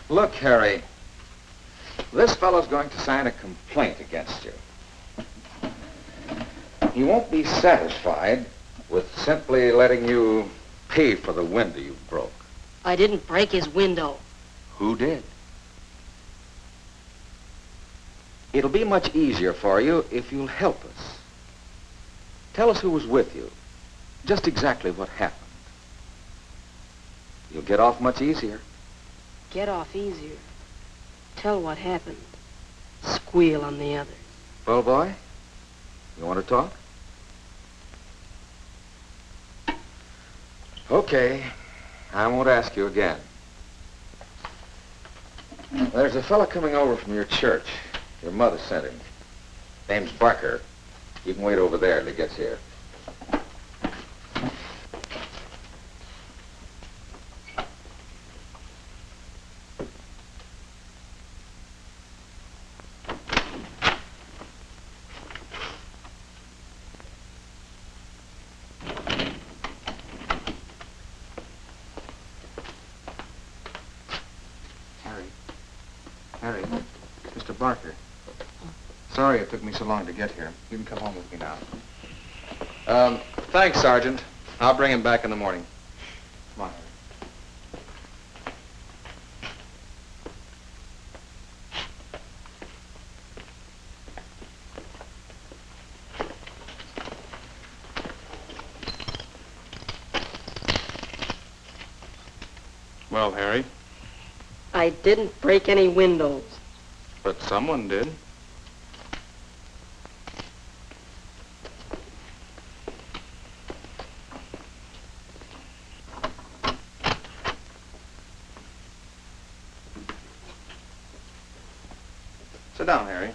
Look, Harry. This fellow's going to sign a complaint against you. He won't be satisfied with simply letting you pay for the window you broke. I didn't break his window. Who did? It'll be much easier for you if you'll help us. Tell us who was with you. Just exactly what happened. You'll get off much easier. Get off easier. Tell what happened. Squeal on the others. Well, boy, you want to talk? Okay, I won't ask you again. There's a fella coming over from your church. Your mother sent him. Name's Barker. You can wait over there till he gets here. Harry, Mr. Barker. Sorry it took me so long to get here. You can come home with me now. Thanks, Sergeant. I'll bring him back in the morning. Come on, Well, Harry? I didn't break any windows. But someone did. Sit down, Harry.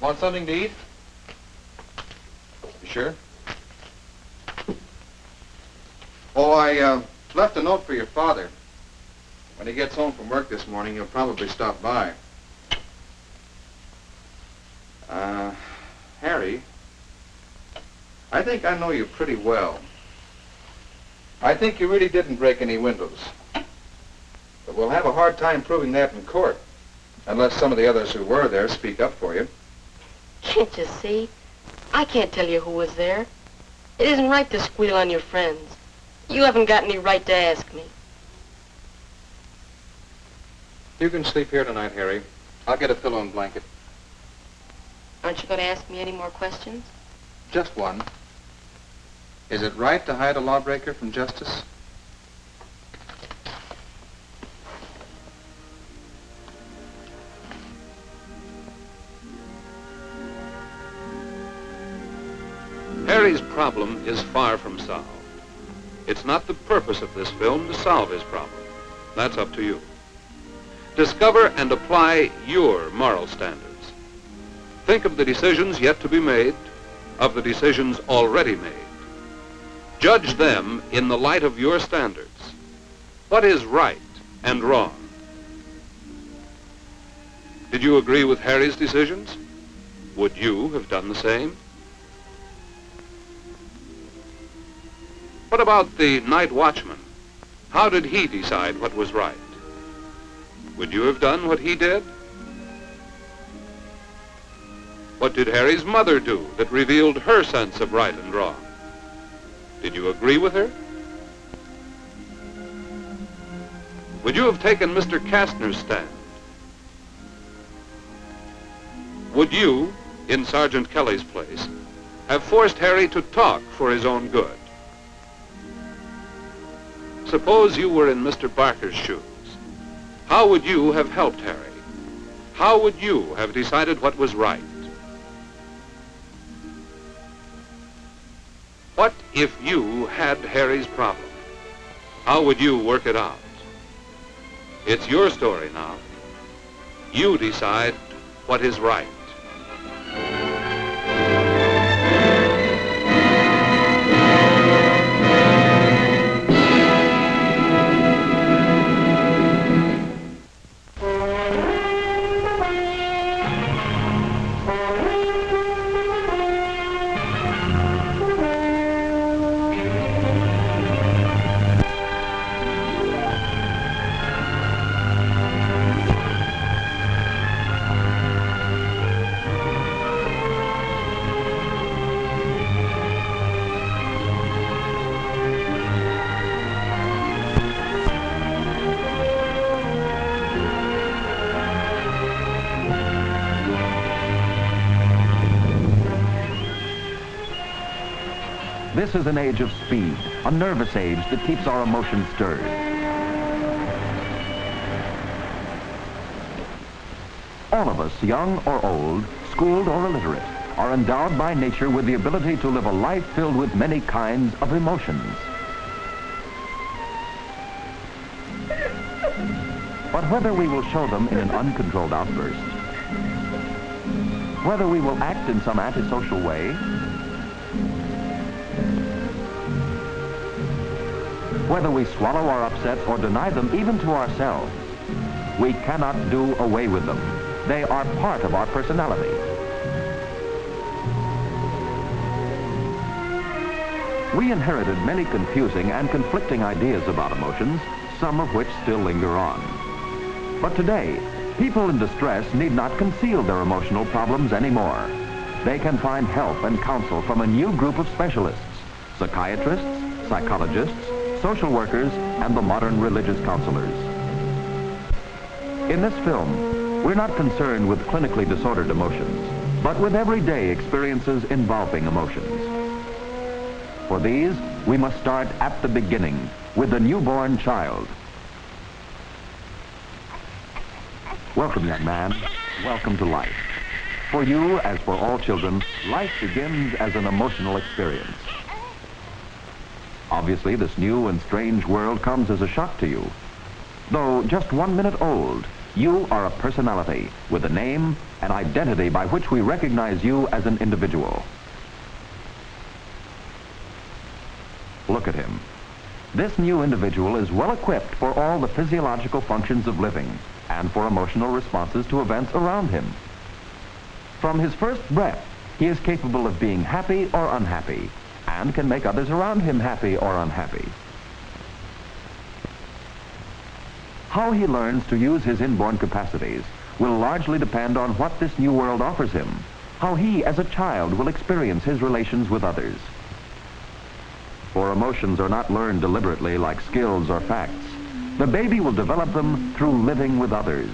Want something to eat? You sure? Oh, Oh, I left a note for your father. When he gets home from work this morning, he'll probably stop by. Harry, I think I know you pretty well. I think you really didn't break any windows. But we'll have a hard time proving that in court, unless some of the others who were there speak up for you. Can't you see? I can't tell you who was there. It isn't right to squeal on your friends. You haven't got any right to ask me. You can sleep here tonight, Harry. I'll get a pillow and blanket. Aren't you going to ask me any more questions? Just one. Is it right to hide a lawbreaker from justice? Harry's problem is far from solved. It's not the purpose of this film to solve his problem. That's up to you. Discover and apply your moral standards. Think of the decisions yet to be made, of the decisions already made. Judge them in the light of your standards. What is right and wrong? Did you agree with Harry's decisions? Would you have done the same? What about the night watchman? How did he decide what was right? Would you have done what he did? What did Harry's mother do that revealed her sense of right and wrong? Did you agree with her? Would you have taken Mr. Kastner's stand? Would you, in Sergeant Kelly's place, have forced Harry to talk for his own good? Suppose you were in Mr. Barker's shoes. How would you have helped Harry? How would you have decided what was right? What if you had Harry's problem? How would you work it out? It's your story now. You decide what is right. This is an age of speed, a nervous age that keeps our emotions stirred. All of us, young or old, schooled or illiterate, are endowed by nature with the ability to live a life filled with many kinds of emotions. But whether we will show them in an uncontrolled outburst, whether we will act in some antisocial way, whether we swallow our upsets or deny them even to ourselves, we cannot do away with them. They are part of our personality. We inherited many confusing and conflicting ideas about emotions, some of which still linger on. But today, people in distress need not conceal their emotional problems anymore. They can find help and counsel from a new group of specialists, psychiatrists, psychologists, social workers, and the modern religious counselors. In this film, we're not concerned with clinically disordered emotions, but with everyday experiences involving emotions. For these, we must start at the beginning, with the newborn child. Welcome, young man. Welcome to life. For you, as for all children, life begins as an emotional experience. Obviously, this new and strange world comes as a shock to you. Though just 1 minute old, you are a personality with a name, an identity by which we recognize you as an individual. Look at him. this new individual is well equipped for all the physiological functions of living and for emotional responses to events around him. From his first breath, he is capable of being happy or unhappy and can make others around him happy or unhappy. How he learns to use his inborn capacities will largely depend on what this new world offers him, how he, as a child, will experience his relations with others. For emotions are not learned deliberately like skills or facts. The baby will develop them through living with others,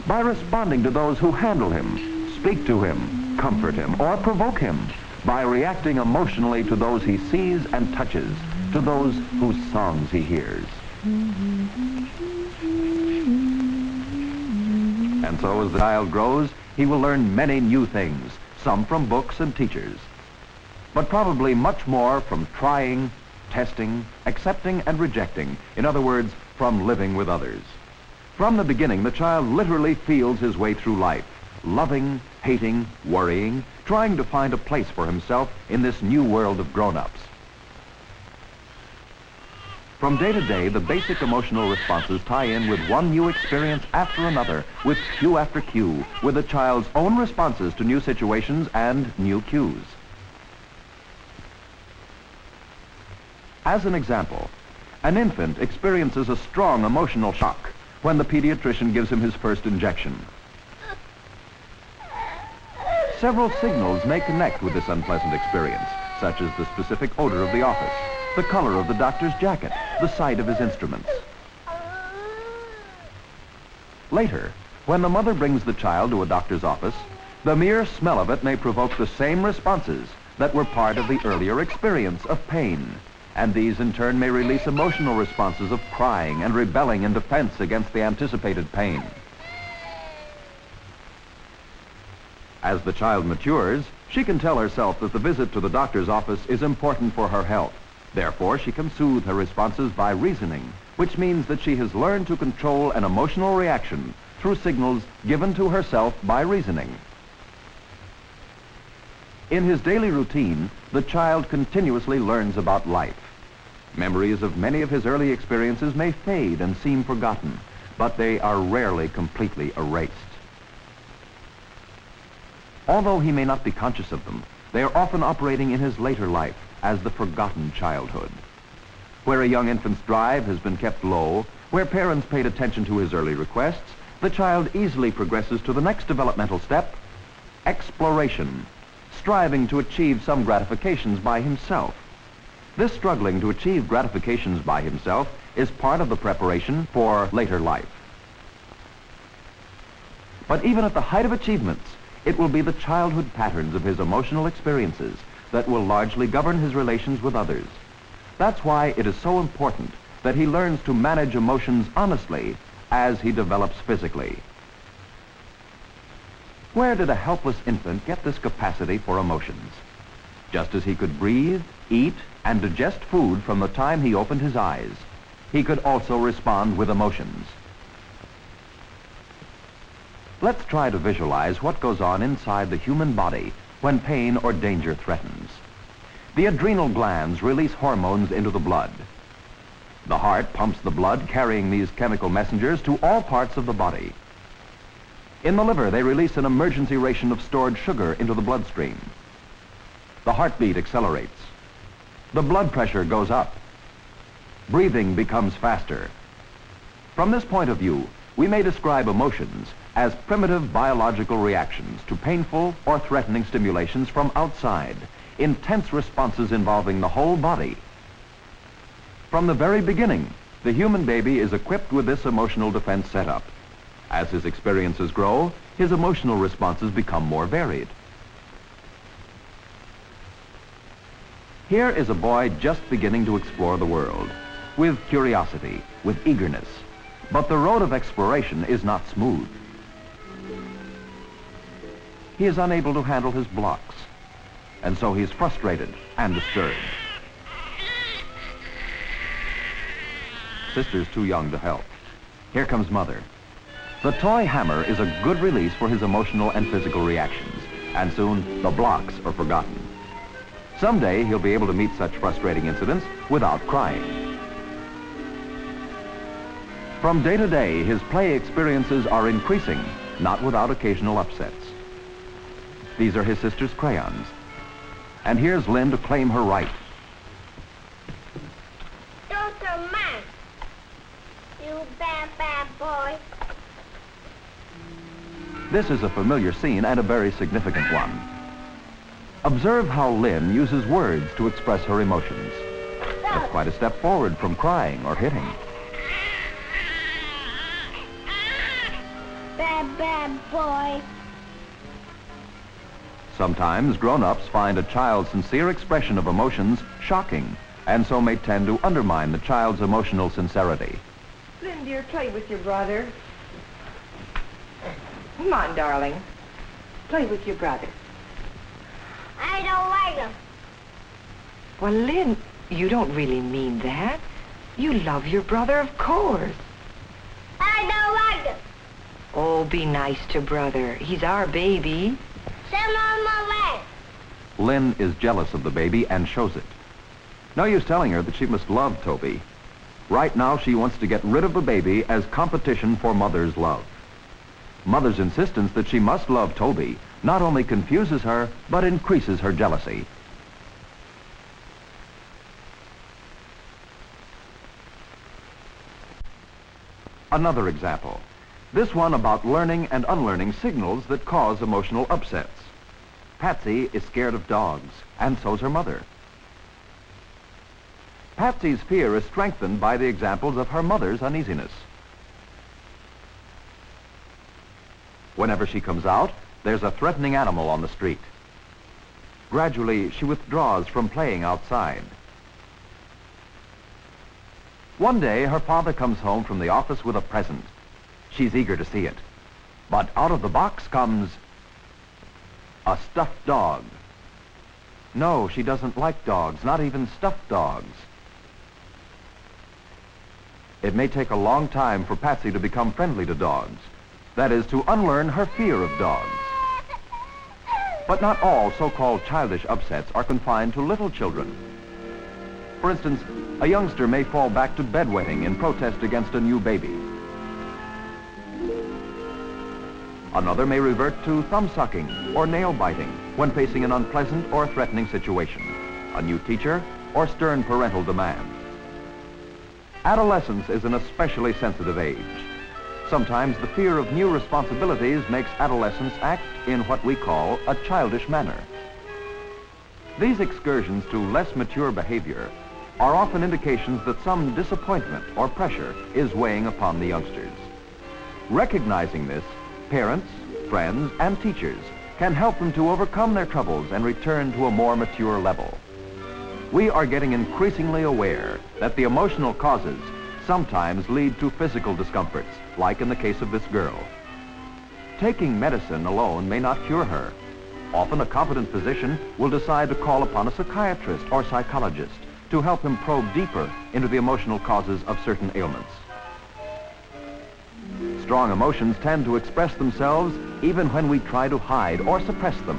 by responding to those who handle him, speak to him, comfort him, or provoke him, by reacting emotionally to those he sees and touches, to those whose songs he hears. And so as the child grows, he will learn many new things, some from books and teachers, but probably much more from trying, testing, accepting, and rejecting. In other words, from living with others. From the beginning, the child literally feels his way through life, loving, hating, worrying, trying to find a place for himself in this new world of grown-ups. From day to day, the basic emotional responses tie in with one new experience after another, with cue after cue, with the child's own responses to new situations and new cues. As an example, an infant experiences a strong emotional shock when the pediatrician gives him his first injection. Several signals may connect with this unpleasant experience, such as the specific odor of the office, the color of the doctor's jacket, the sight of his instruments. Later, when the mother brings the child to a doctor's office, the mere smell of it may provoke the same responses that were part of the earlier experience of pain, and these in turn may release emotional responses of crying and rebelling in defense against the anticipated pain. As the child matures, she can tell herself that the visit to the doctor's office is important for her health. Therefore, she can soothe her responses by reasoning, which means that she has learned to control an emotional reaction through signals given to herself by reasoning. In his daily routine, the child continuously learns about life. Memories of many of his early experiences may fade and seem forgotten, but they are rarely completely erased. Although he may not be conscious of them, they are often operating in his later life as the forgotten childhood. Where a young infant's drive has been kept low, where parents paid attention to his early requests, the child easily progresses to the next developmental step, exploration, striving to achieve some gratifications by himself. This struggling to achieve gratifications by himself is part of the preparation for later life. But even at the height of achievements, it will be the childhood patterns of his emotional experiences that will largely govern his relations with others. That's why it is so important that he learns to manage emotions honestly as he develops physically. Where did a helpless infant get this capacity for emotions? Just as he could breathe, eat, and digest food from the time he opened his eyes, he could also respond with emotions. Let's try to visualize what goes on inside the human body when pain or danger threatens. The adrenal glands release hormones into the blood. The heart pumps the blood, carrying these chemical messengers to all parts of the body. In the liver, they release an emergency ration of stored sugar into the bloodstream. The heartbeat accelerates. The blood pressure goes up. Breathing becomes faster. From this point of view, we may describe emotions as primitive biological reactions to painful or threatening stimulations from outside, intense responses involving the whole body. From the very beginning, the human baby is equipped with this emotional defense setup. As his experiences grow, his emotional responses become more varied. Here is a boy just beginning to explore the world, with curiosity, with eagerness. But the road of exploration is not smooth. He is unable to handle his blocks, and so he is frustrated and disturbed. Sister's too young to help. Here comes Mother. The toy hammer is a good release for his emotional and physical reactions, and soon the blocks are forgotten. Someday he'll be able to meet such frustrating incidents without crying. From day to day, his play experiences are increasing, not without occasional upsets. These are his sister's crayons. And here's Lynn to claim her right. Don't man. You bad, bad boy. This is a familiar scene and a very significant one. Observe how Lynn uses words to express her emotions. That's quite a step forward from crying or hitting. Bad, bad boy. Sometimes grown-ups find a child's sincere expression of emotions shocking, and so may tend to undermine the child's emotional sincerity. Lynn, dear, play with your brother. Come on, darling. Play with your brother. I don't like him. Well, Lynn, you don't really mean that. You love your brother, of course. I don't like him. Oh, be nice to brother. He's our baby. Send him on my way. Lynn is jealous of the baby and shows it. No use telling her that she must love Toby. Right now, she wants to get rid of the baby as competition for Mother's love. Mother's insistence that she must love Toby not only confuses her, but increases her jealousy. Another example. This one about learning and unlearning signals that cause emotional upsets. Patsy is scared of dogs, and so's her mother. Patsy's fear is strengthened by the examples of her mother's uneasiness. Whenever she comes out, there's a threatening animal on the street. Gradually, she withdraws from playing outside. One day, her father comes home from the office with a present. She's eager to see it. But out of the box comes a stuffed dog. No, she doesn't like dogs, not even stuffed dogs. It may take a long time for Patsy to become friendly to dogs. That is, to unlearn her fear of dogs. But not all so-called childish upsets are confined to little children. For instance, a youngster may fall back to bedwetting in protest against a new baby. Another may revert to thumb-sucking or nail-biting when facing an unpleasant or threatening situation, a new teacher, or stern parental demand. Adolescence is an especially sensitive age. Sometimes the fear of new responsibilities makes adolescents act in what we call a childish manner. These excursions to less mature behavior are often indications that some disappointment or pressure is weighing upon the youngsters. Recognizing this, parents, friends, and teachers can help them to overcome their troubles and return to a more mature level. We are getting increasingly aware that the emotional causes sometimes lead to physical discomforts, like in the case of this girl. Taking medicine alone may not cure her. Often a competent physician will decide to call upon a psychiatrist or psychologist to help him probe deeper into the emotional causes of certain ailments. Strong emotions tend to express themselves even when we try to hide or suppress them.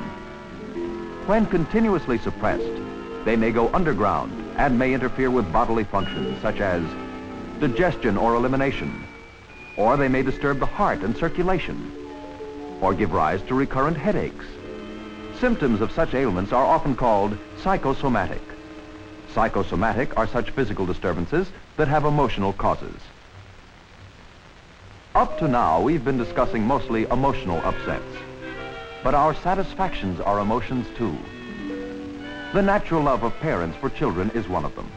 When continuously suppressed, they may go underground and may interfere with bodily functions such as digestion or elimination, or they may disturb the heart and circulation, or give rise to recurrent headaches. Symptoms of such ailments are often called psychosomatic. Psychosomatic are such physical disturbances that have emotional causes. Up to now, we've been discussing mostly emotional upsets, but our satisfactions are emotions too. The natural love of parents for children is one of them.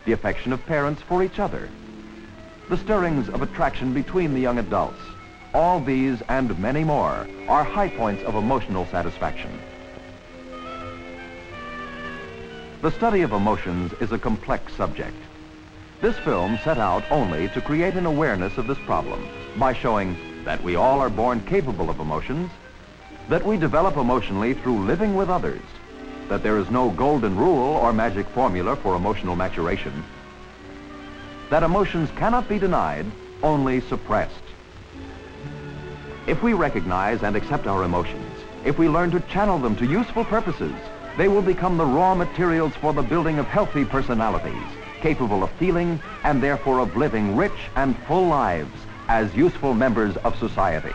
The affection of parents for each other. The stirrings of attraction between the young adults. All these and many more are high points of emotional satisfaction. The study of emotions is a complex subject. This film set out only to create an awareness of this problem by showing that we all are born capable of emotions, that we develop emotionally through living with others, that there is no golden rule or magic formula for emotional maturation, that emotions cannot be denied, only suppressed. If we recognize and accept our emotions, if we learn to channel them to useful purposes, they will become the raw materials for the building of healthy personalities, capable of feeling, and therefore of living rich and full lives as useful members of society.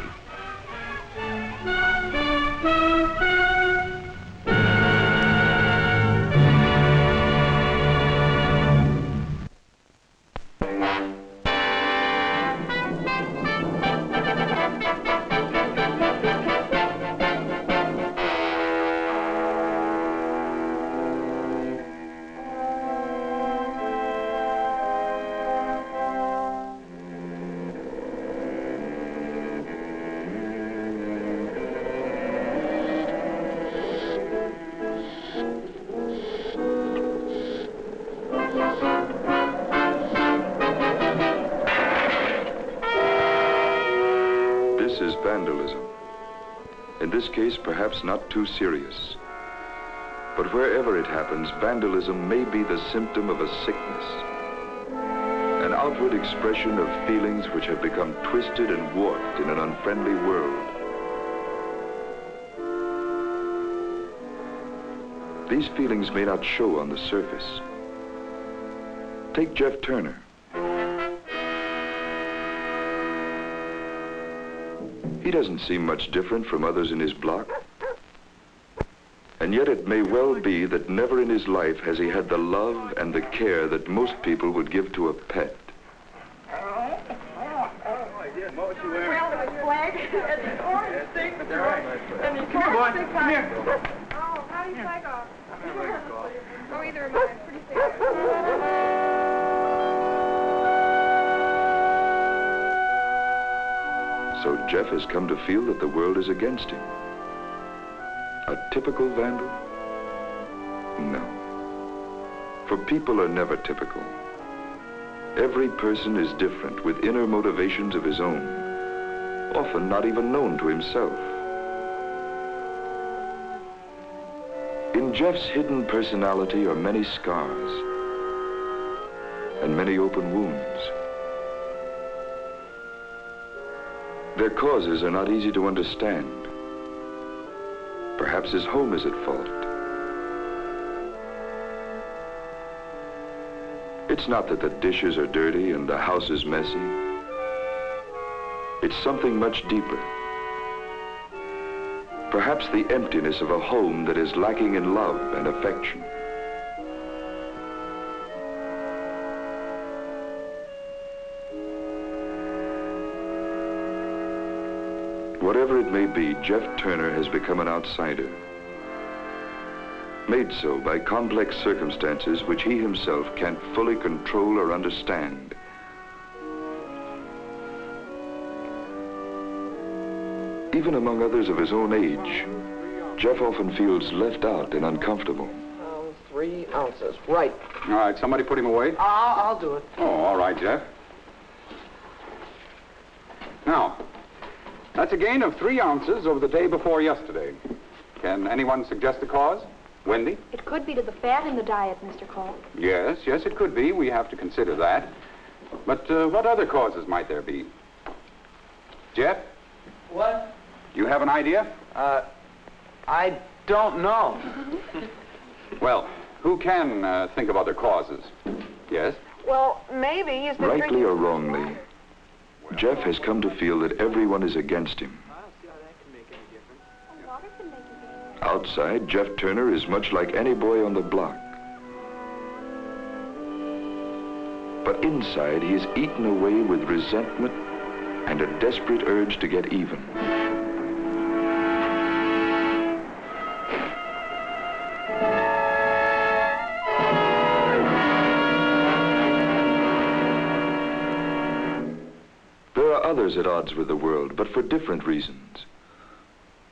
This is vandalism. In this case, perhaps not too serious. But wherever it happens, vandalism may be the symptom of a sickness, an outward expression of feelings which have become twisted and warped in an unfriendly world. These feelings may not show on the surface. Take Jeff Turner. He doesn't seem much different from others in his block. And yet it may well be that never in his life has he had the love and the care that most people would give to a pet. Come here, boy. Come here. Oh, how do you flag off? Oh, either of mine. Pretty safe. So Jeff has come to feel that the world is against him. A typical vandal? No. For people are never typical. Every person is different, with inner motivations of his own, often not even known to himself. In Jeff's hidden personality are many scars and many open wounds. Their causes are not easy to understand. Perhaps his home is at fault. It's not that the dishes are dirty and the house is messy. It's something much deeper. Perhaps the emptiness of a home that is lacking in love and affection. Whatever it may be, Jeff Turner has become an outsider. Made so by complex circumstances which he himself can't fully control or understand. Even among others of his own age, Jeff often feels left out and uncomfortable. 3 ounces. Right. All right, somebody put him away. I'll do it. Oh, all right, Jeff. Now, that's a gain of 3 ounces over the day before yesterday. Can anyone suggest a cause? Wendy? It could be to the fat in the diet, Mr. Cole. Yes, it could be. We have to consider that. But what other causes might there be? Jeff? What? You have an idea? I don't know. Well, who can think of other causes? Yes? Well, maybe he's been Rightly or wrongly, Jeff has come to feel that everyone is against him. Outside, Jeff Turner is much like any boy on the block. But inside, he is eaten away with resentment and a desperate urge to get even. There are others at odds with the world, but for different reasons.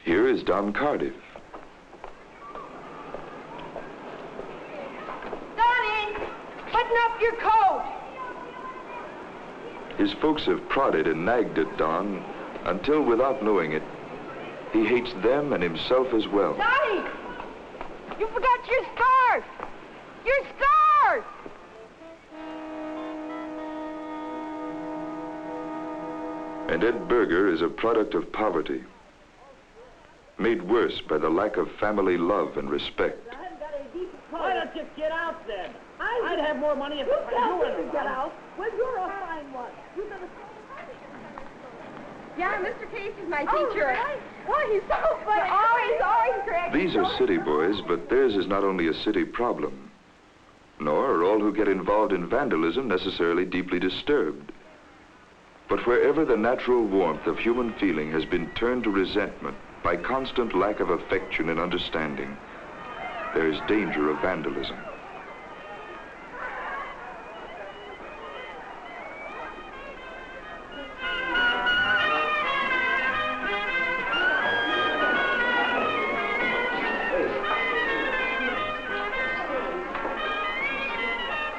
Here is Don Cardiff. Button up your coat! His folks have prodded and nagged at Don until, without knowing it, he hates them and himself as well. Donnie! You forgot your scarf! Your scarf! And Ed Berger is a product of poverty, made worse by the lack of family love and respect. Why don't you get out then? I'd have more money if you were Get out. Well, you're a fine one. You better... Yeah, Mr. Casey's my teacher. Right? Oh, he's so funny. Always great. These are city boys, but theirs is not only a city problem. Nor are all who get involved in vandalism necessarily deeply disturbed. But wherever the natural warmth of human feeling has been turned to resentment by constant lack of affection and understanding, there is danger of vandalism.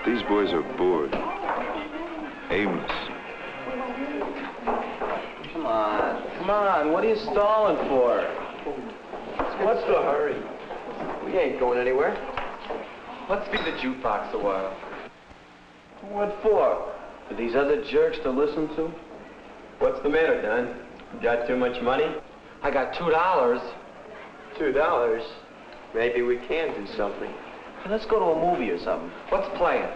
These boys are bored, aimless. Come on, what are you stalling for? What's the hurry? We ain't going anywhere. Let's be the jukebox a while. What for? For these other jerks to listen to? What's the matter, Don? You got too much money? I got $2. $2? Maybe we can do something. Let's go to a movie or something. What's playing?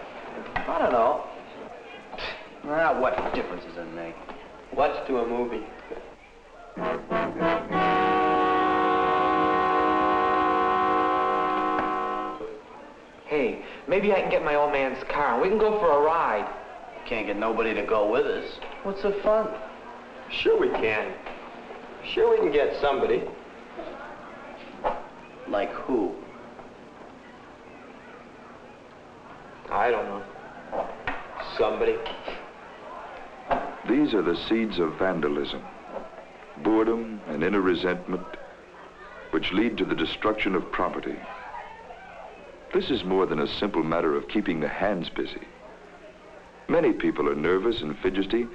I don't know. What difference does it make? Let's do a movie. Hey, maybe I can get my old man's car and we can go for a ride. Can't get nobody to go with us. What's the fun? Sure we can. Sure we can get somebody. Like who? I don't know. Somebody. These are the seeds of vandalism, boredom and inner resentment, which lead to the destruction of property. This is more than a simple matter of keeping the hands busy. Many people are nervous and fidgety,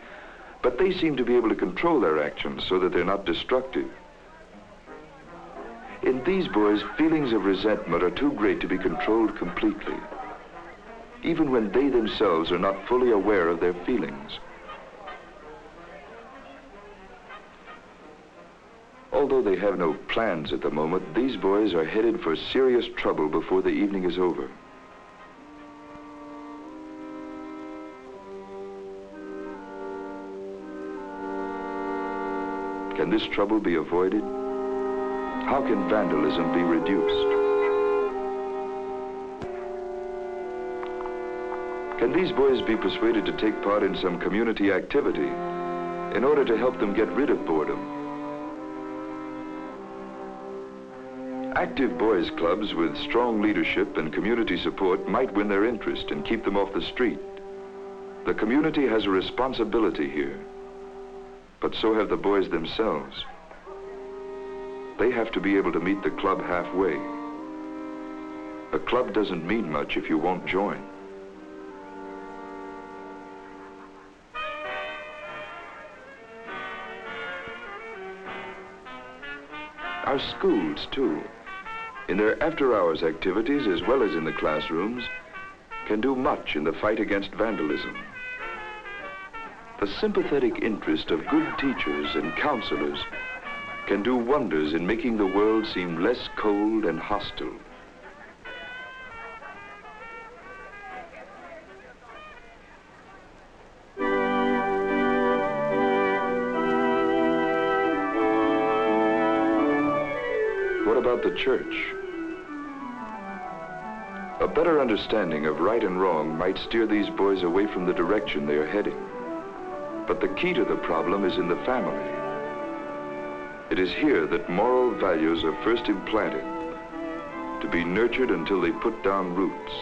but they seem to be able to control their actions so that they're not destructive. In these boys, feelings of resentment are too great to be controlled completely, even when they themselves are not fully aware of their feelings. Although they have no plans at the moment, these boys are headed for serious trouble before the evening is over. Can this trouble be avoided? How can vandalism be reduced? Can these boys be persuaded to take part in some community activity in order to help them get rid of boredom? Active boys' clubs with strong leadership and community support might win their interest and keep them off the street. The community has a responsibility here, but so have the boys themselves. They have to be able to meet the club halfway. A club doesn't mean much if you won't join. Our schools, too, in their after-hours activities as well as in the classrooms, can do much in the fight against vandalism. The sympathetic interest of good teachers and counselors can do wonders in making the world seem less cold and hostile. What about the church? A better understanding of right and wrong might steer these boys away from the direction they are heading. But the key to the problem is in the family. It is here that moral values are first implanted, to be nurtured until they put down roots.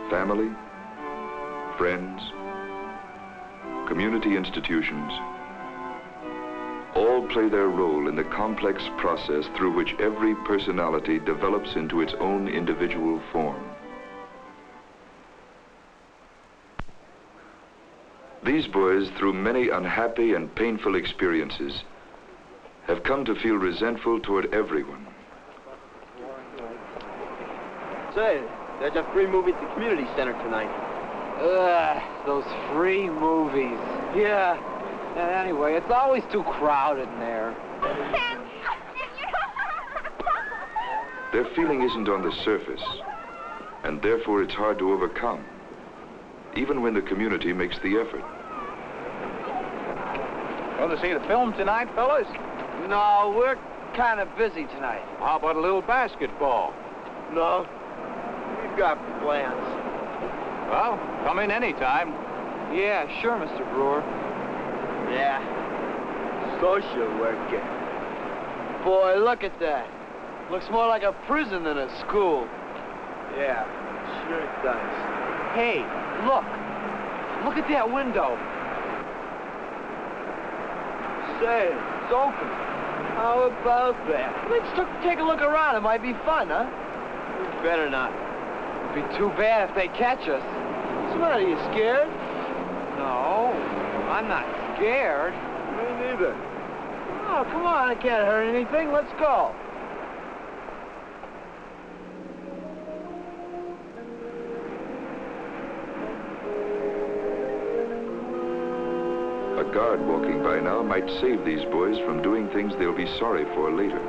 Family, friends, community institutions, all play their role in the complex process through which every personality develops into its own individual form. These boys, through many unhappy and painful experiences, have come to feel resentful toward everyone. Say, there's a free movie at the community center tonight. Ugh, those free movies. Yeah. Anyway, it's always too crowded in there. Their feeling isn't on the surface. and therefore it's hard to overcome, even when the community makes the effort. Going to see the film tonight, fellas? No, we're kind of busy tonight. How about a little basketball? No, we've got plans. Well, come in anytime. Yeah, sure, Mr. Brewer. Yeah, social worker. Boy, look at that. Looks more like a prison than a school. Yeah, sure it does. Hey, look. Look at that window. Say, it's open. How about that? Let's take a look around. It might be fun, huh? Better not. It'd be too bad if they catch us. What's the matter? You scared? No, I'm not scared. Me neither. Oh, come on. It can't hurt anything. Let's go. A guard walking by now might save these boys from doing things they'll be sorry for later.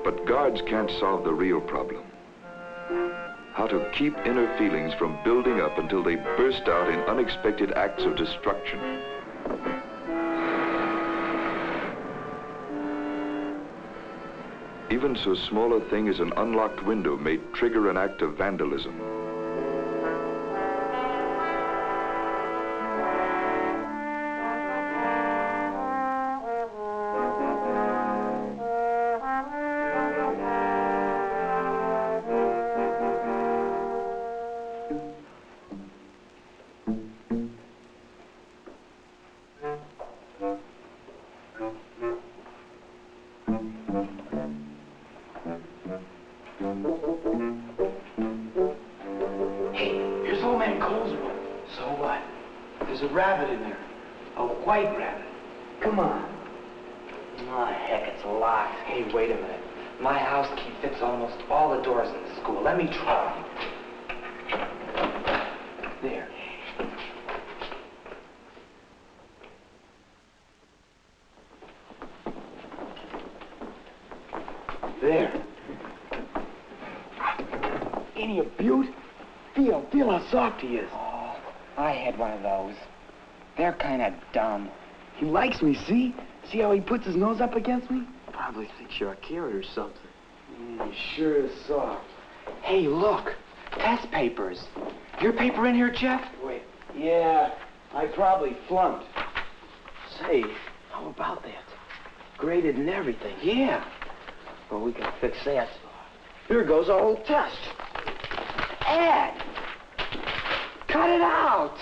But guards can't solve the real problem. How to keep inner feelings from building up until they burst out in unexpected acts of destruction. Even so small a thing as an unlocked window may trigger an act of vandalism. There. Any a beaut? Feel how soft he is. Oh, I had one of those. They're kind of dumb. He likes me, see? See how he puts his nose up against me? Probably thinks you're a carrot or something. He sure is soft. Hey, look. Test papers. Your paper in here, Jeff? Wait. Yeah, I probably flunked. Say, how about that? Graded and everything. Yeah. Well, we can fix that. Here goes our whole test. Ed! Cut it out!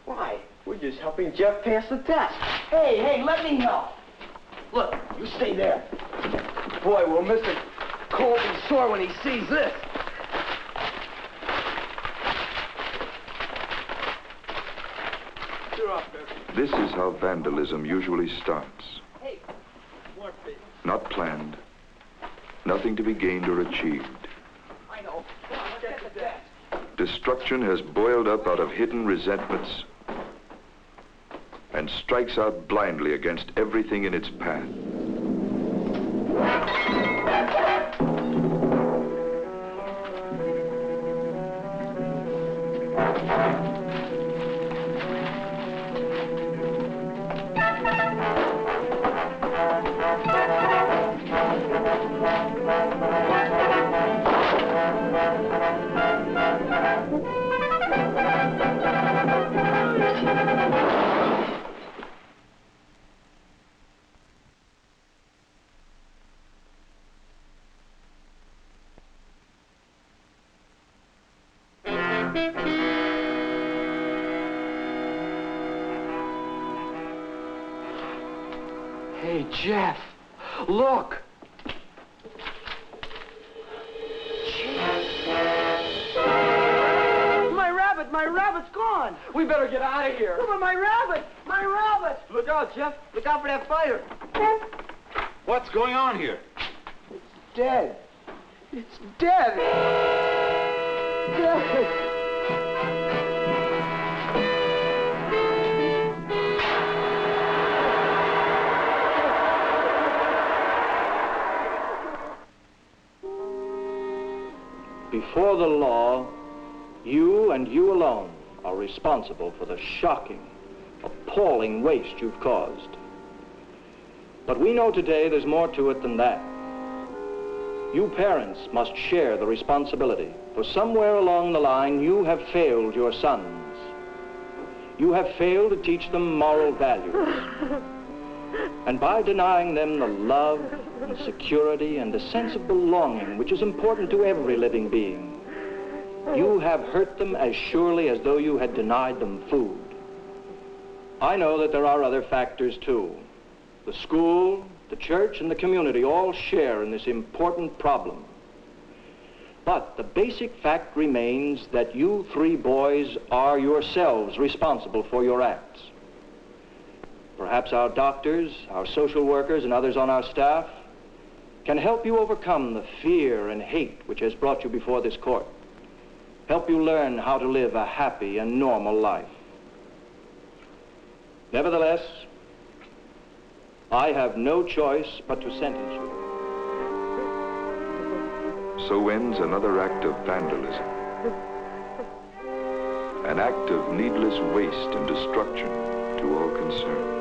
Why? We're just helping Jeff pass the test. Hey, let me help. Look, you stay there. Boy, will Mr. Cole be sore when he sees this. You're up there. This is how vandalism usually starts. Hey, more fish. Not planned. Nothing to be gained or achieved. I know. Come on, let's get the test. Destruction has boiled up out of hidden resentments and strikes out blindly against everything in its path. Hey, Jeff, look. My rabbit's gone. We better get out of here. But my rabbit. Look out, Jeff. Look out for that fire. What's going on here? It's dead. It's dead. Dead. Before the law, you and you alone are responsible for the shocking, appalling waste you've caused. But we know today there's more to it than that. You parents must share the responsibility, for somewhere along the line you have failed your sons. You have failed to teach them moral values. And by denying them the love and security and the sense of belonging which is important to every living being, you have hurt them as surely as though you had denied them food. I know that there are other factors too. The school, the church, and the community all share in this important problem. But the basic fact remains that you three boys are yourselves responsible for your acts. Perhaps our doctors, our social workers, and others on our staff can help you overcome the fear and hate which has brought you before this court. Help you learn how to live a happy and normal life. Nevertheless, I have no choice but to sentence you. So ends another act of vandalism. An act of needless waste and destruction to all concerned.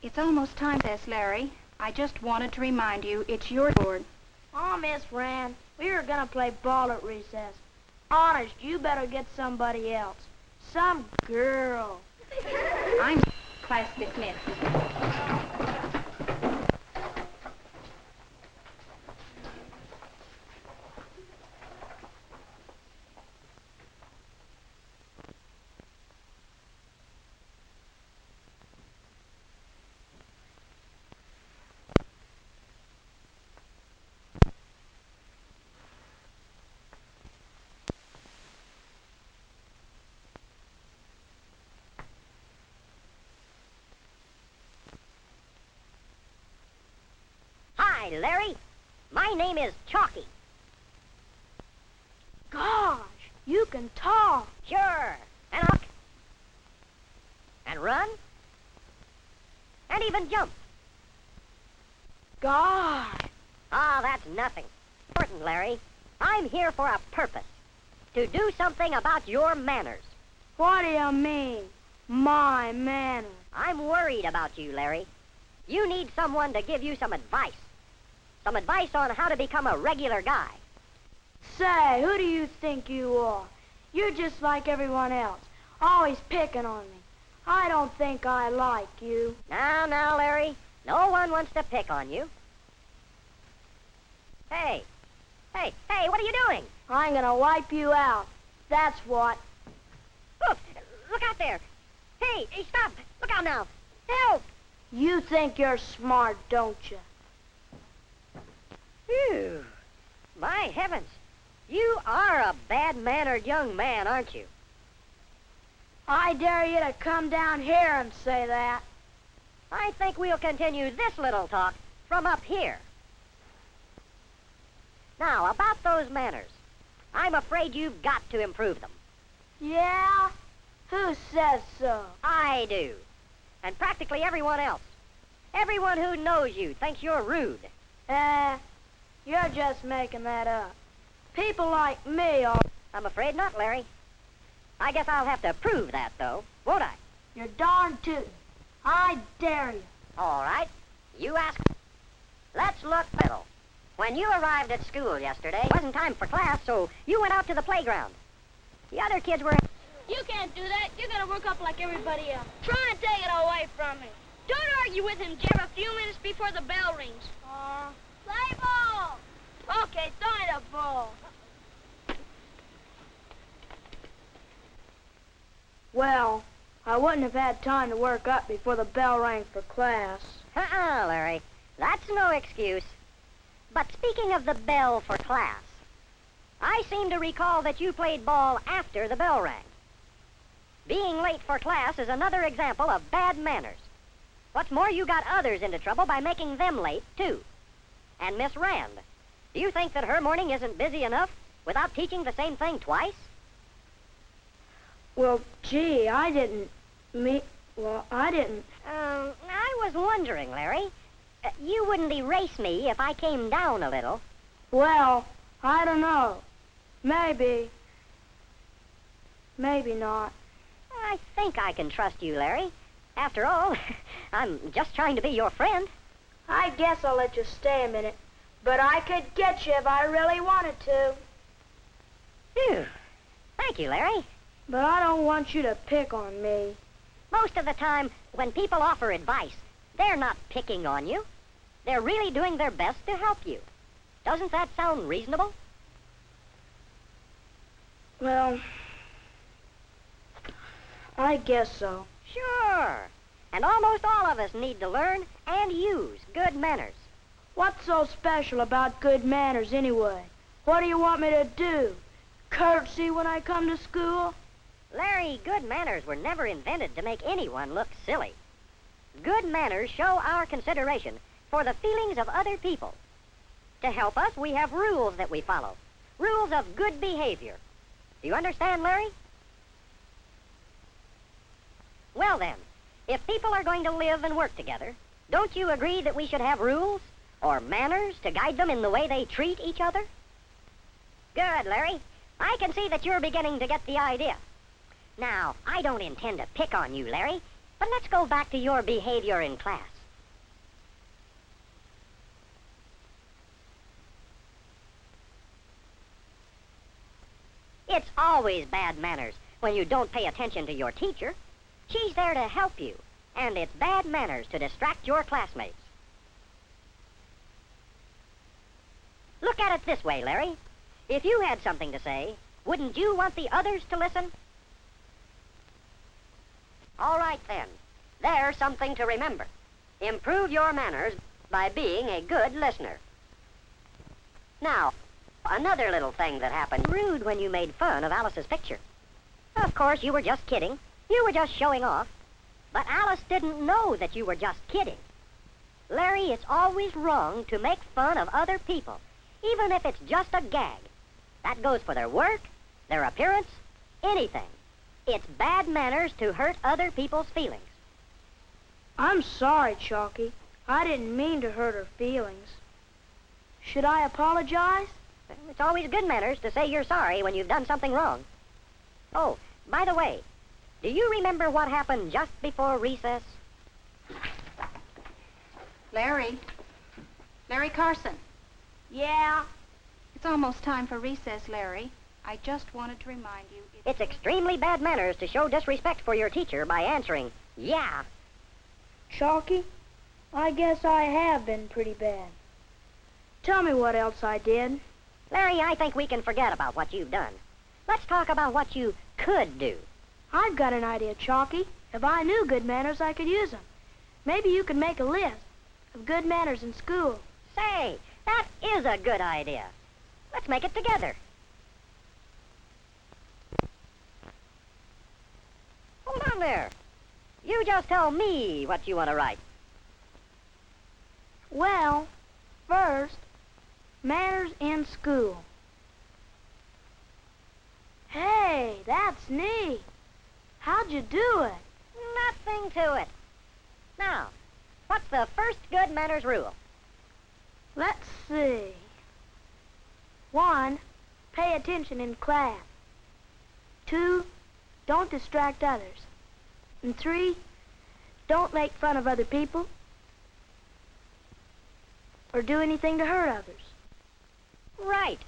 It's almost time, Larry. I just wanted to remind you it's your board. Oh, Miss Rand, we were gonna play ball at recess. Honest, you better get somebody else. Some girl. I'm class dismissed. Hi, Larry. My name is Chalky. Gosh, you can talk. Sure. And walk. And run. And even jump. Gosh. Ah, that's nothing. Important, Larry. I'm here for a purpose. To do something about your manners. What do you mean, my manners? I'm worried about you, Larry. You need someone to give you some advice. Some advice on how to become a regular guy. Say, who do you think you are? You're just like everyone else, always picking on me. I don't think I like you. Now, Larry. No one wants to pick on you. Hey, what are you doing? I'm gonna wipe you out. That's what. Look out there. Hey, stop. Look out now. Help. You think you're smart, don't you? Phew. My heavens. You are a bad-mannered young man, aren't you? I dare you to come down here and say that. I think we'll continue this little talk from up here. Now, about those manners. I'm afraid you've got to improve them. Yeah? Who says so? I do. And practically everyone else. Everyone who knows you thinks you're rude. You're just making that up. People like me are... I'm afraid not, Larry. I guess I'll have to prove that, though, won't I? You're darn tootin'. I dare you. All right. You ask. Let's look middle. When you arrived at school yesterday, it wasn't time for class, so you went out to the playground. The other kids were... You can't do that. You're gonna work up like everybody else. Try and take it away from me. Don't argue with him, Jeff. A few minutes before the bell rings. Play ball! Okay, throw me the ball. Well, I wouldn't have had time to work up before the bell rang for class. Larry. That's no excuse. But speaking of the bell for class, I seem to recall that you played ball after the bell rang. Being late for class is another example of bad manners. What's more, you got others into trouble by making them late, too. And Miss Rand, do you think that her morning isn't busy enough without teaching the same thing twice? Well, gee, I didn't. I was wondering, Larry. You wouldn't erase me if I came down a little. Well, I don't know. Maybe. Maybe not. I think I can trust you, Larry. After all, I'm just trying to be your friend. I guess I'll let you stay a minute. But I could get you if I really wanted to. Phew. Thank you, Larry. But I don't want you to pick on me. Most of the time, when people offer advice, they're not picking on you. They're really doing their best to help you. Doesn't that sound reasonable? Well, I guess so. Sure. And almost all of us need to learn and use good manners. What's so special about good manners anyway? What do you want me to do? Curtsy when I come to school? Larry, good manners were never invented to make anyone look silly. Good manners show our consideration for the feelings of other people. To help us, we have rules that we follow. Rules of good behavior. Do you understand, Larry? Well then, if people are going to live and work together, don't you agree that we should have rules or manners to guide them in the way they treat each other? Good, Larry. I can see that you're beginning to get the idea. Now, I don't intend to pick on you, Larry, but let's go back to your behavior in class. It's always bad manners when you don't pay attention to your teacher. She's there to help you, and it's bad manners to distract your classmates. Look at it this way, Larry. If you had something to say, wouldn't you want the others to listen? All right, then. There's something to remember. Improve your manners by being a good listener. Now, another little thing that happened. Rude when you made fun of Alice's picture. Of course, you were just kidding. You were just showing off. But Alice didn't know that you were just kidding. Larry, it's always wrong to make fun of other people, even if it's just a gag. That goes for their work, their appearance, anything. It's bad manners to hurt other people's feelings. I'm sorry, Chalky. I didn't mean to hurt her feelings. Should I apologize? It's always good manners to say you're sorry when you've done something wrong. Oh, by the way, do you remember what happened just before recess? Larry. Larry Carson. Yeah? It's almost time for recess, Larry. I just wanted to remind you... It's extremely bad manners to show disrespect for your teacher by answering, yeah. Chalky, I guess I have been pretty bad. Tell me what else I did. Larry, I think we can forget about what you've done. Let's talk about what you could do. I've got an idea, Chalky. If I knew good manners, I could use them. Maybe you could make a list of good manners in school. Say, that is a good idea. Let's make it together. Hold on there. You just tell me what you want to write. Well, first, manners in school. Hey, that's neat. How'd you do it? Nothing to it. Now, what's the first good manners rule? Let's see. 1, pay attention in class. 2, don't distract others. And 3, don't make fun of other people or do anything to hurt others. Right.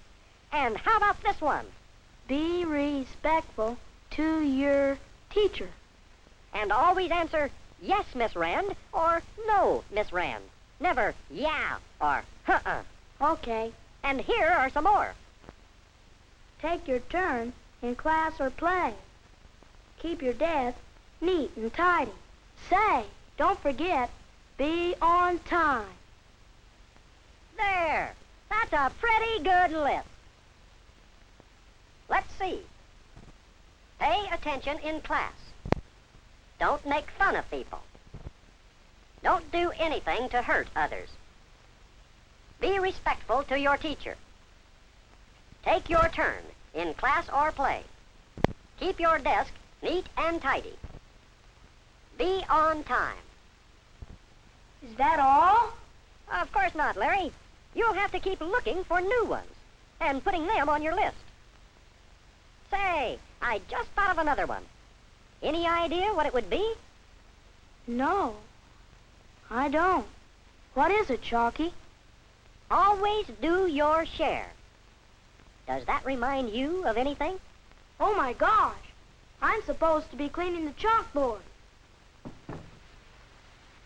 And how about this one? Be respectful to your teacher. And always answer, yes, Miss Rand, or no, Miss Rand. Never, yeah, or huh-uh. Okay. And here are some more. Take your turn in class or play. Keep your desk neat and tidy. Say, don't forget, be on time. There. That's a pretty good list. Let's see. Pay attention in class. Don't make fun of people. Don't do anything to hurt others. Be respectful to your teacher. Take your turn in class or play. Keep your desk neat and tidy. Be on time. Is that all? Of course not, Larry. You'll have to keep looking for new ones and putting them on your list. Say, I just thought of another one. Any idea what it would be? No, I don't. What is it, Chalky? Always do your share. Does that remind you of anything? Oh, my gosh. I'm supposed to be cleaning the chalkboard.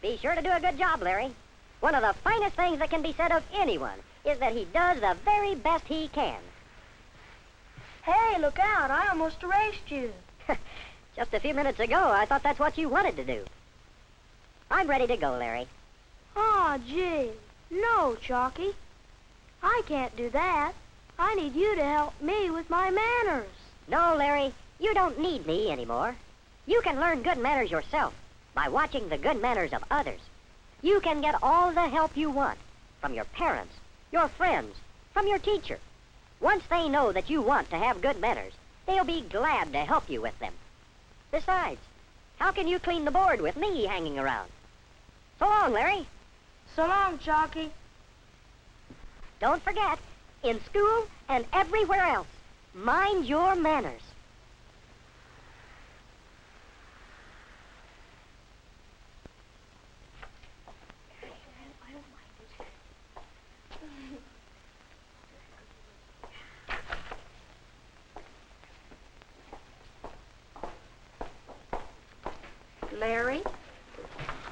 Be sure to do a good job, Larry. One of the finest things that can be said of anyone is that he does the very best he can. Hey, look out. I almost erased you. Just a few minutes ago, I thought that's what you wanted to do. I'm ready to go, Larry. Aw, gee. No, Chalky. I can't do that. I need you to help me with my manners. No, Larry, you don't need me anymore. You can learn good manners yourself by watching the good manners of others. You can get all the help you want from your parents, your friends, from your teacher. Once they know that you want to have good manners, they'll be glad to help you with them. Besides, how can you clean the board with me hanging around? So long, Larry. So long, Chalky. Don't forget, in school and everywhere else, mind your manners. Larry,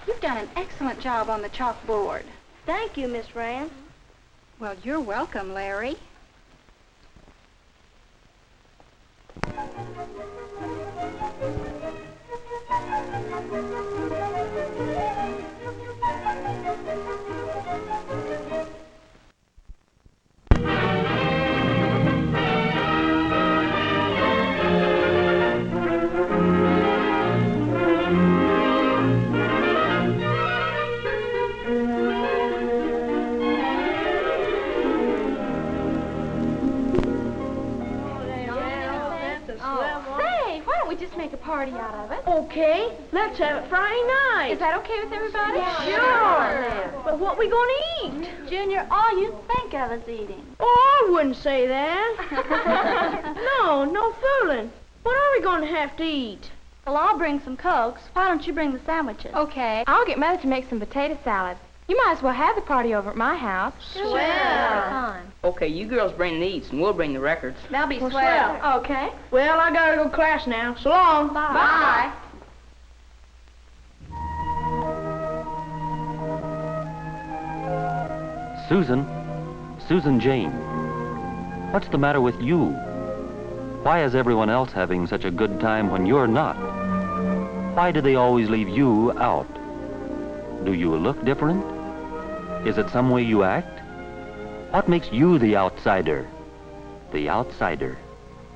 you've done an excellent job on the chalkboard. Thank you, Miss Rand. Well, you're welcome, Larry. Make a party out of it. Okay, let's have it Friday night. Is that okay with everybody? Sure. But what we gonna eat? Junior, all you think of is eating. Oh, I wouldn't say that. No fooling. What are we gonna have to eat? Well, I'll bring some Cokes. Why don't you bring the sandwiches? Okay. I'll get Mother to make some potato salad. You might as well have the party over at my house. Swell. Fun. Okay, you girls bring the eats and we'll bring the records. That'll be Well, swell. Okay. Well, I gotta go to class now. So long. Bye. Susan Jane, what's the matter with you? Why is everyone else having such a good time when you're not? Why do they always leave you out? Do you look different? Is it some way you act? What makes you the outsider? The outsider,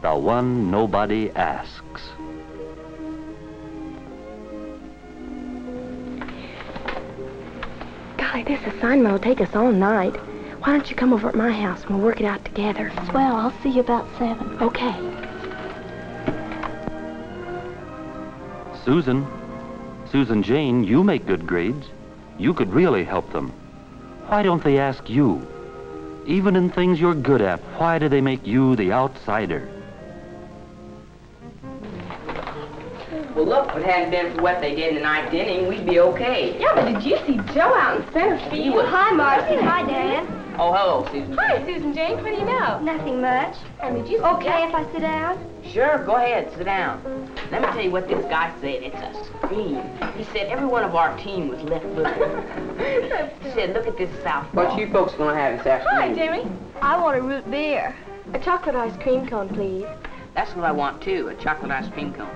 the one nobody asks. Golly, this assignment will take us all night. Why don't you come over at my house and we'll work it out together? Swell, I'll see you about 7. Okay. Susan Jane, you make good grades. You could really help them. Why don't they ask you? Even in things you're good at, why do they make you the outsider? Well, look, if it hadn't been for what they did in the ninth inning, we'd be okay. Yeah, but did you see Joe out in center field? Hi, Marcy. Hi, Dan. Oh, hello, Susan. Hi, Susan Jane. What do you know? Nothing much. And did you see Okay if I sit down? Sure, go ahead, sit down. Let me tell you what this guy said. It's a scream. He said every one of our team was left looking. He said, look at this South. What you folks gonna have this afternoon? Hi, Jimmy. I want a root beer. A chocolate ice cream cone, please. That's what I want, too, a chocolate ice cream cone.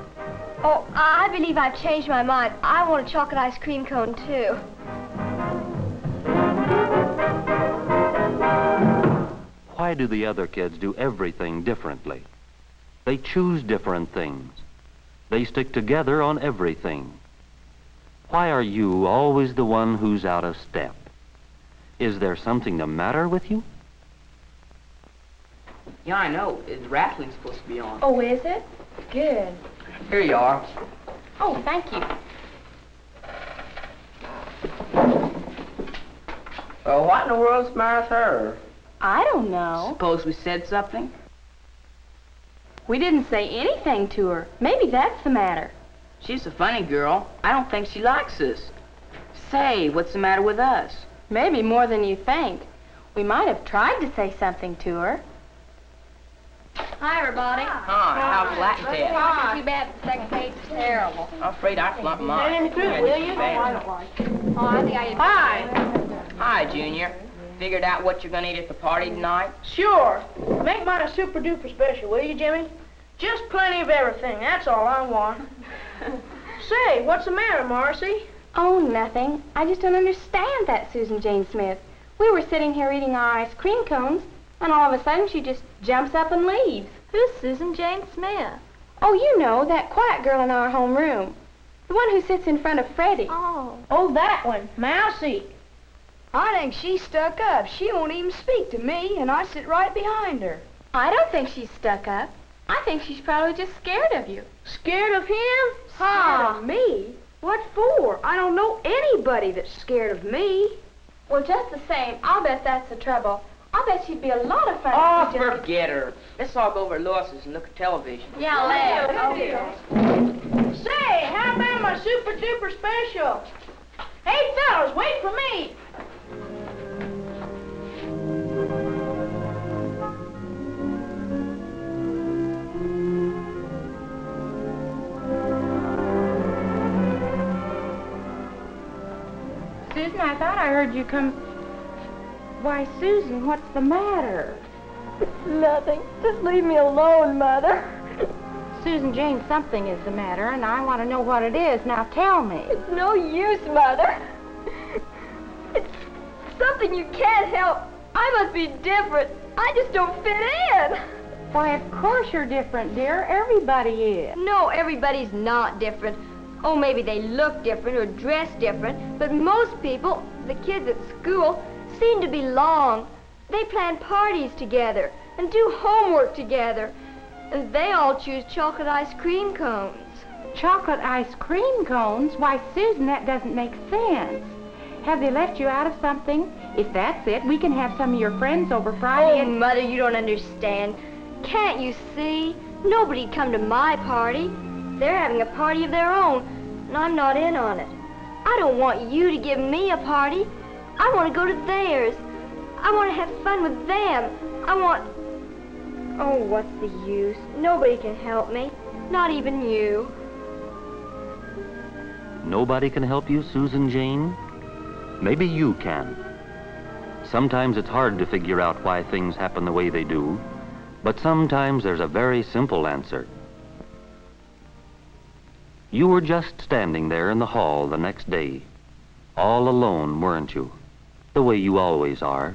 Oh, I believe I've changed my mind. I want a chocolate ice cream cone, too. Why do the other kids do everything differently? They choose different things. They stick together on everything. Why are you always the one who's out of step? Is there something the matter with you? Yeah, I know. It's wrestling supposed to be on. Oh, is it? Good. Here you are. Oh, thank you. Well, what in the world's the matter with her? I don't know. Suppose we said something? We didn't say anything to her. Maybe that's the matter. She's a funny girl. I don't think she likes us. Say, what's the matter with us? Maybe more than you think. We might have tried to say something to her. Hi, everybody. Hi, how's Latin test? Hi. Too bad the second page is terrible. I'm afraid I flunked mine. Hand me through, Yeah, will just you? bad. Oh, I think I Hi. Hi, Junior. Figured out what you're gonna eat at the party tonight? Sure. Make mine a super duper special, will you, Jimmy? Just plenty of everything, that's all I want. Say, what's the matter, Marcy? Oh, nothing. I just don't understand that Susan Jane Smith. We were sitting here eating our ice cream cones, and all of a sudden she just jumps up and leaves. Who's Susan Jane Smith? Oh, you know, that quiet girl in our homeroom. The one who sits in front of Freddie. Oh, that one, Mousy. I think she's stuck up. She won't even speak to me, and I sit right behind her. I don't think she's stuck up. I think she's probably just scared of you. Scared of him? Scared of me? What for? I don't know anybody that's scared of me. Well, just the same, I'll bet that's the trouble. I'll bet she'd be a lot of fun. Oh, if you just... forget her. Let's all go over to Lewis's and look at television. Yeah, let's. Say, how about my super duper special? Hey, fellas, wait for me. Susan, I thought I heard you come... Why, Susan, what's the matter? Nothing. Just leave me alone, Mother. Susan Jane, something is the matter, and I want to know what it is. Now tell me. It's no use, Mother. It's something you can't help. I must be different. I just don't fit in. Why, of course you're different, dear. Everybody is. No, everybody's not different. Oh, maybe they look different or dress different, but most people, the kids at school, seem to belong. They plan parties together and do homework together, and they all choose chocolate ice cream cones. Chocolate ice cream cones? Why, Susan, that doesn't make sense. Have they left you out of something? If that's it, we can have some of your friends over Friday. Oh, Mother, you don't understand. Can't you see? Nobody'd come to my party. They're having a party of their own, and I'm not in on it. I don't want you to give me a party. I want to go to theirs. I want to have fun with them. I want... Oh, what's the use? Nobody can help me. Not even you. Nobody can help you, Susan Jane? Maybe you can. Sometimes it's hard to figure out why things happen the way they do, but sometimes there's a very simple answer. You were just standing there in the hall the next day, all alone, weren't you? The way you always are.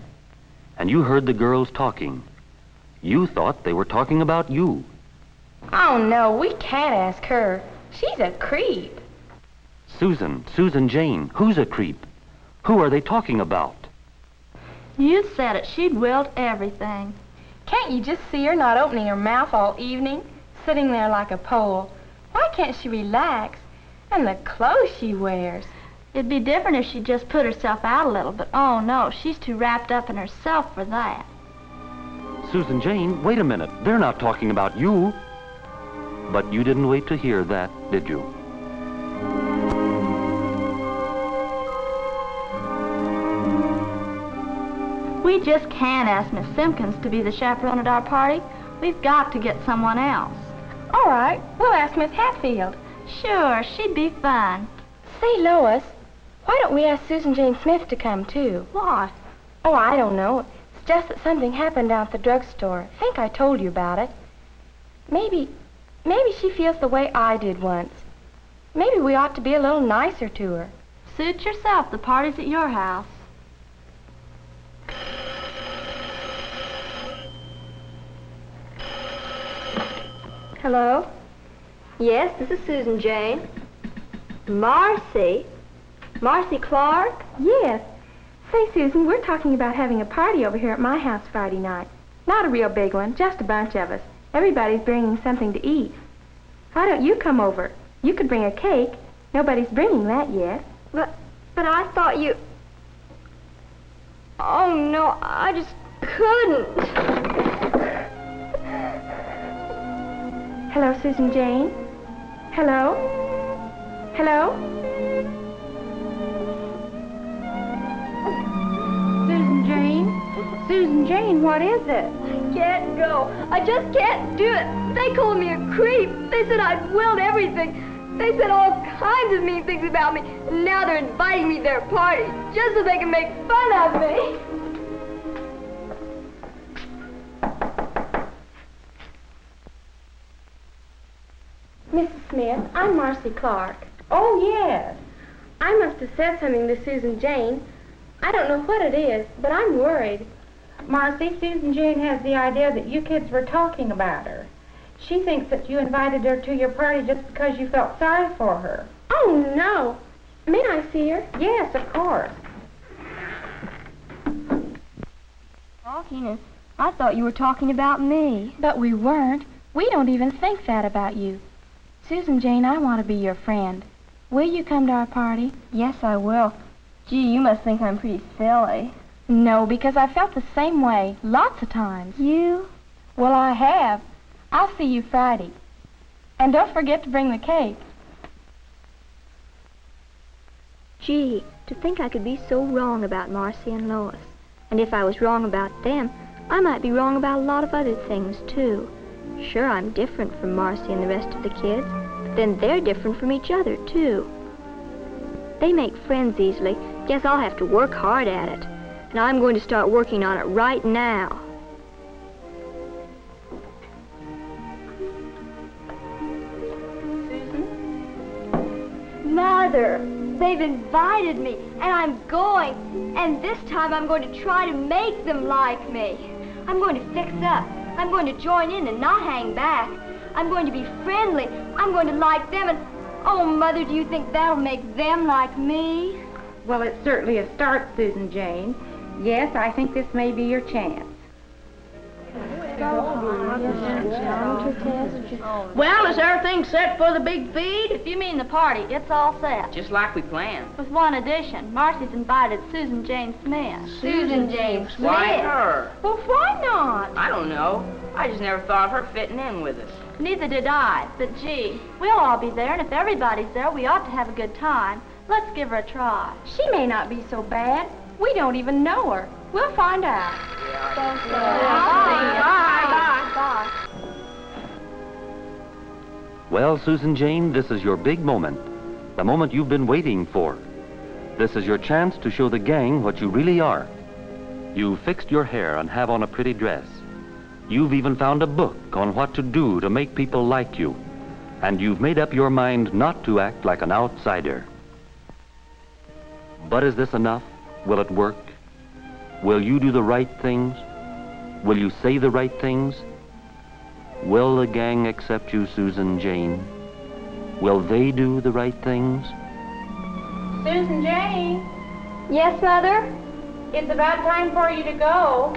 And you heard the girls talking. You thought they were talking about you. Oh, no, we can't ask her. She's a creep. Susan Jane, who's a creep? Who are they talking about? You said it. She'd wilt everything. Can't you just see her not opening her mouth all evening, sitting there like a pole? Why can't she relax? And the clothes she wears. It'd be different if she just put herself out a little, but oh no, she's too wrapped up in herself for that. Susan Jane, wait a minute. They're not talking about you. But you didn't wait to hear that, did you? We just can't ask Miss Simpkins to be the chaperone at our party. We've got to get someone else. All right, we'll ask Miss Hatfield. Sure, she'd be fun. Say, Lois, why don't we ask Susan Jane Smith to come, too? Why? Oh, I don't know. It's just that something happened down at the drugstore. I think I told you about it. Maybe she feels the way I did once. Maybe we ought to be a little nicer to her. Suit yourself. The party's at your house. Hello? Yes, this is Susan Jane. Marcy? Marcy Clark? Yes. Say, Susan, we're talking about having a party over here at my house Friday night. Not a real big one, just a bunch of us. Everybody's bringing something to eat. Why don't you come over? You could bring a cake. Nobody's bringing that yet. But I thought you... Oh, no, I just couldn't. Hello, Susan Jane? Hello? Hello? Susan Jane? Susan Jane, what is it? I can't go. I just can't do it. They called me a creep. They said I'd willed everything. They said all kinds of mean things about me. And now they're inviting me to their party just so they can make fun of me. Mrs. Smith, I'm Marcy Clark. Oh, yes. I must have said something to Susan Jane. I don't know what it is, but I'm worried. Marcy, Susan Jane has the idea that you kids were talking about her. She thinks that you invited her to your party just because you felt sorry for her. Oh, no. May I see her? Yes, of course. Talking, I thought you were talking about me. But we weren't. We don't even think that about you. Susan Jane, I want to be your friend. Will you come to our party? Yes, I will. Gee, you must think I'm pretty silly. No, because I felt the same way lots of times. You? Well, I have. I'll see you Friday. And don't forget to bring the cake. Gee, to think I could be so wrong about Marcy and Lois. And if I was wrong about them, I might be wrong about a lot of other things, too. Sure, I'm different from Marcy and the rest of the kids, but then they're different from each other, too. They make friends easily. Guess I'll have to work hard at it. And I'm going to start working on it right now. Mother, they've invited me, and I'm going. And this time I'm going to try to make them like me. I'm going to fix up. I'm going to join in and not hang back. I'm going to be friendly. I'm going to like them, and... Oh, Mother, do you think that'll make them like me? Well, it's certainly a start, Susan Jane. Yes, I think this may be your chance. Well, is everything set for the big feed? If you mean the party, it's all set. Just like we planned. With one addition. Marcy's invited Susan Jane Smith. Susan Jane Smith? Why her? Well, why not? I don't know. I just never thought of her fitting in with us. Neither did I. But, gee, we'll all be there, and if everybody's there, we ought to have a good time. Let's give her a try. She may not be so bad. We don't even know her. We'll find out. Bye. Well, Susan Jane, this is your big moment. The moment you've been waiting for. This is your chance to show the gang what you really are. You've fixed your hair and have on a pretty dress. You've even found a book on what to do to make people like you. And you've made up your mind not to act like an outsider. But is this enough? Will it work? Will you do the right things? Will you say the right things? Will the gang accept you, Susan Jane? Will they do the right things? Susan Jane? Yes, Mother? It's about time for you to go.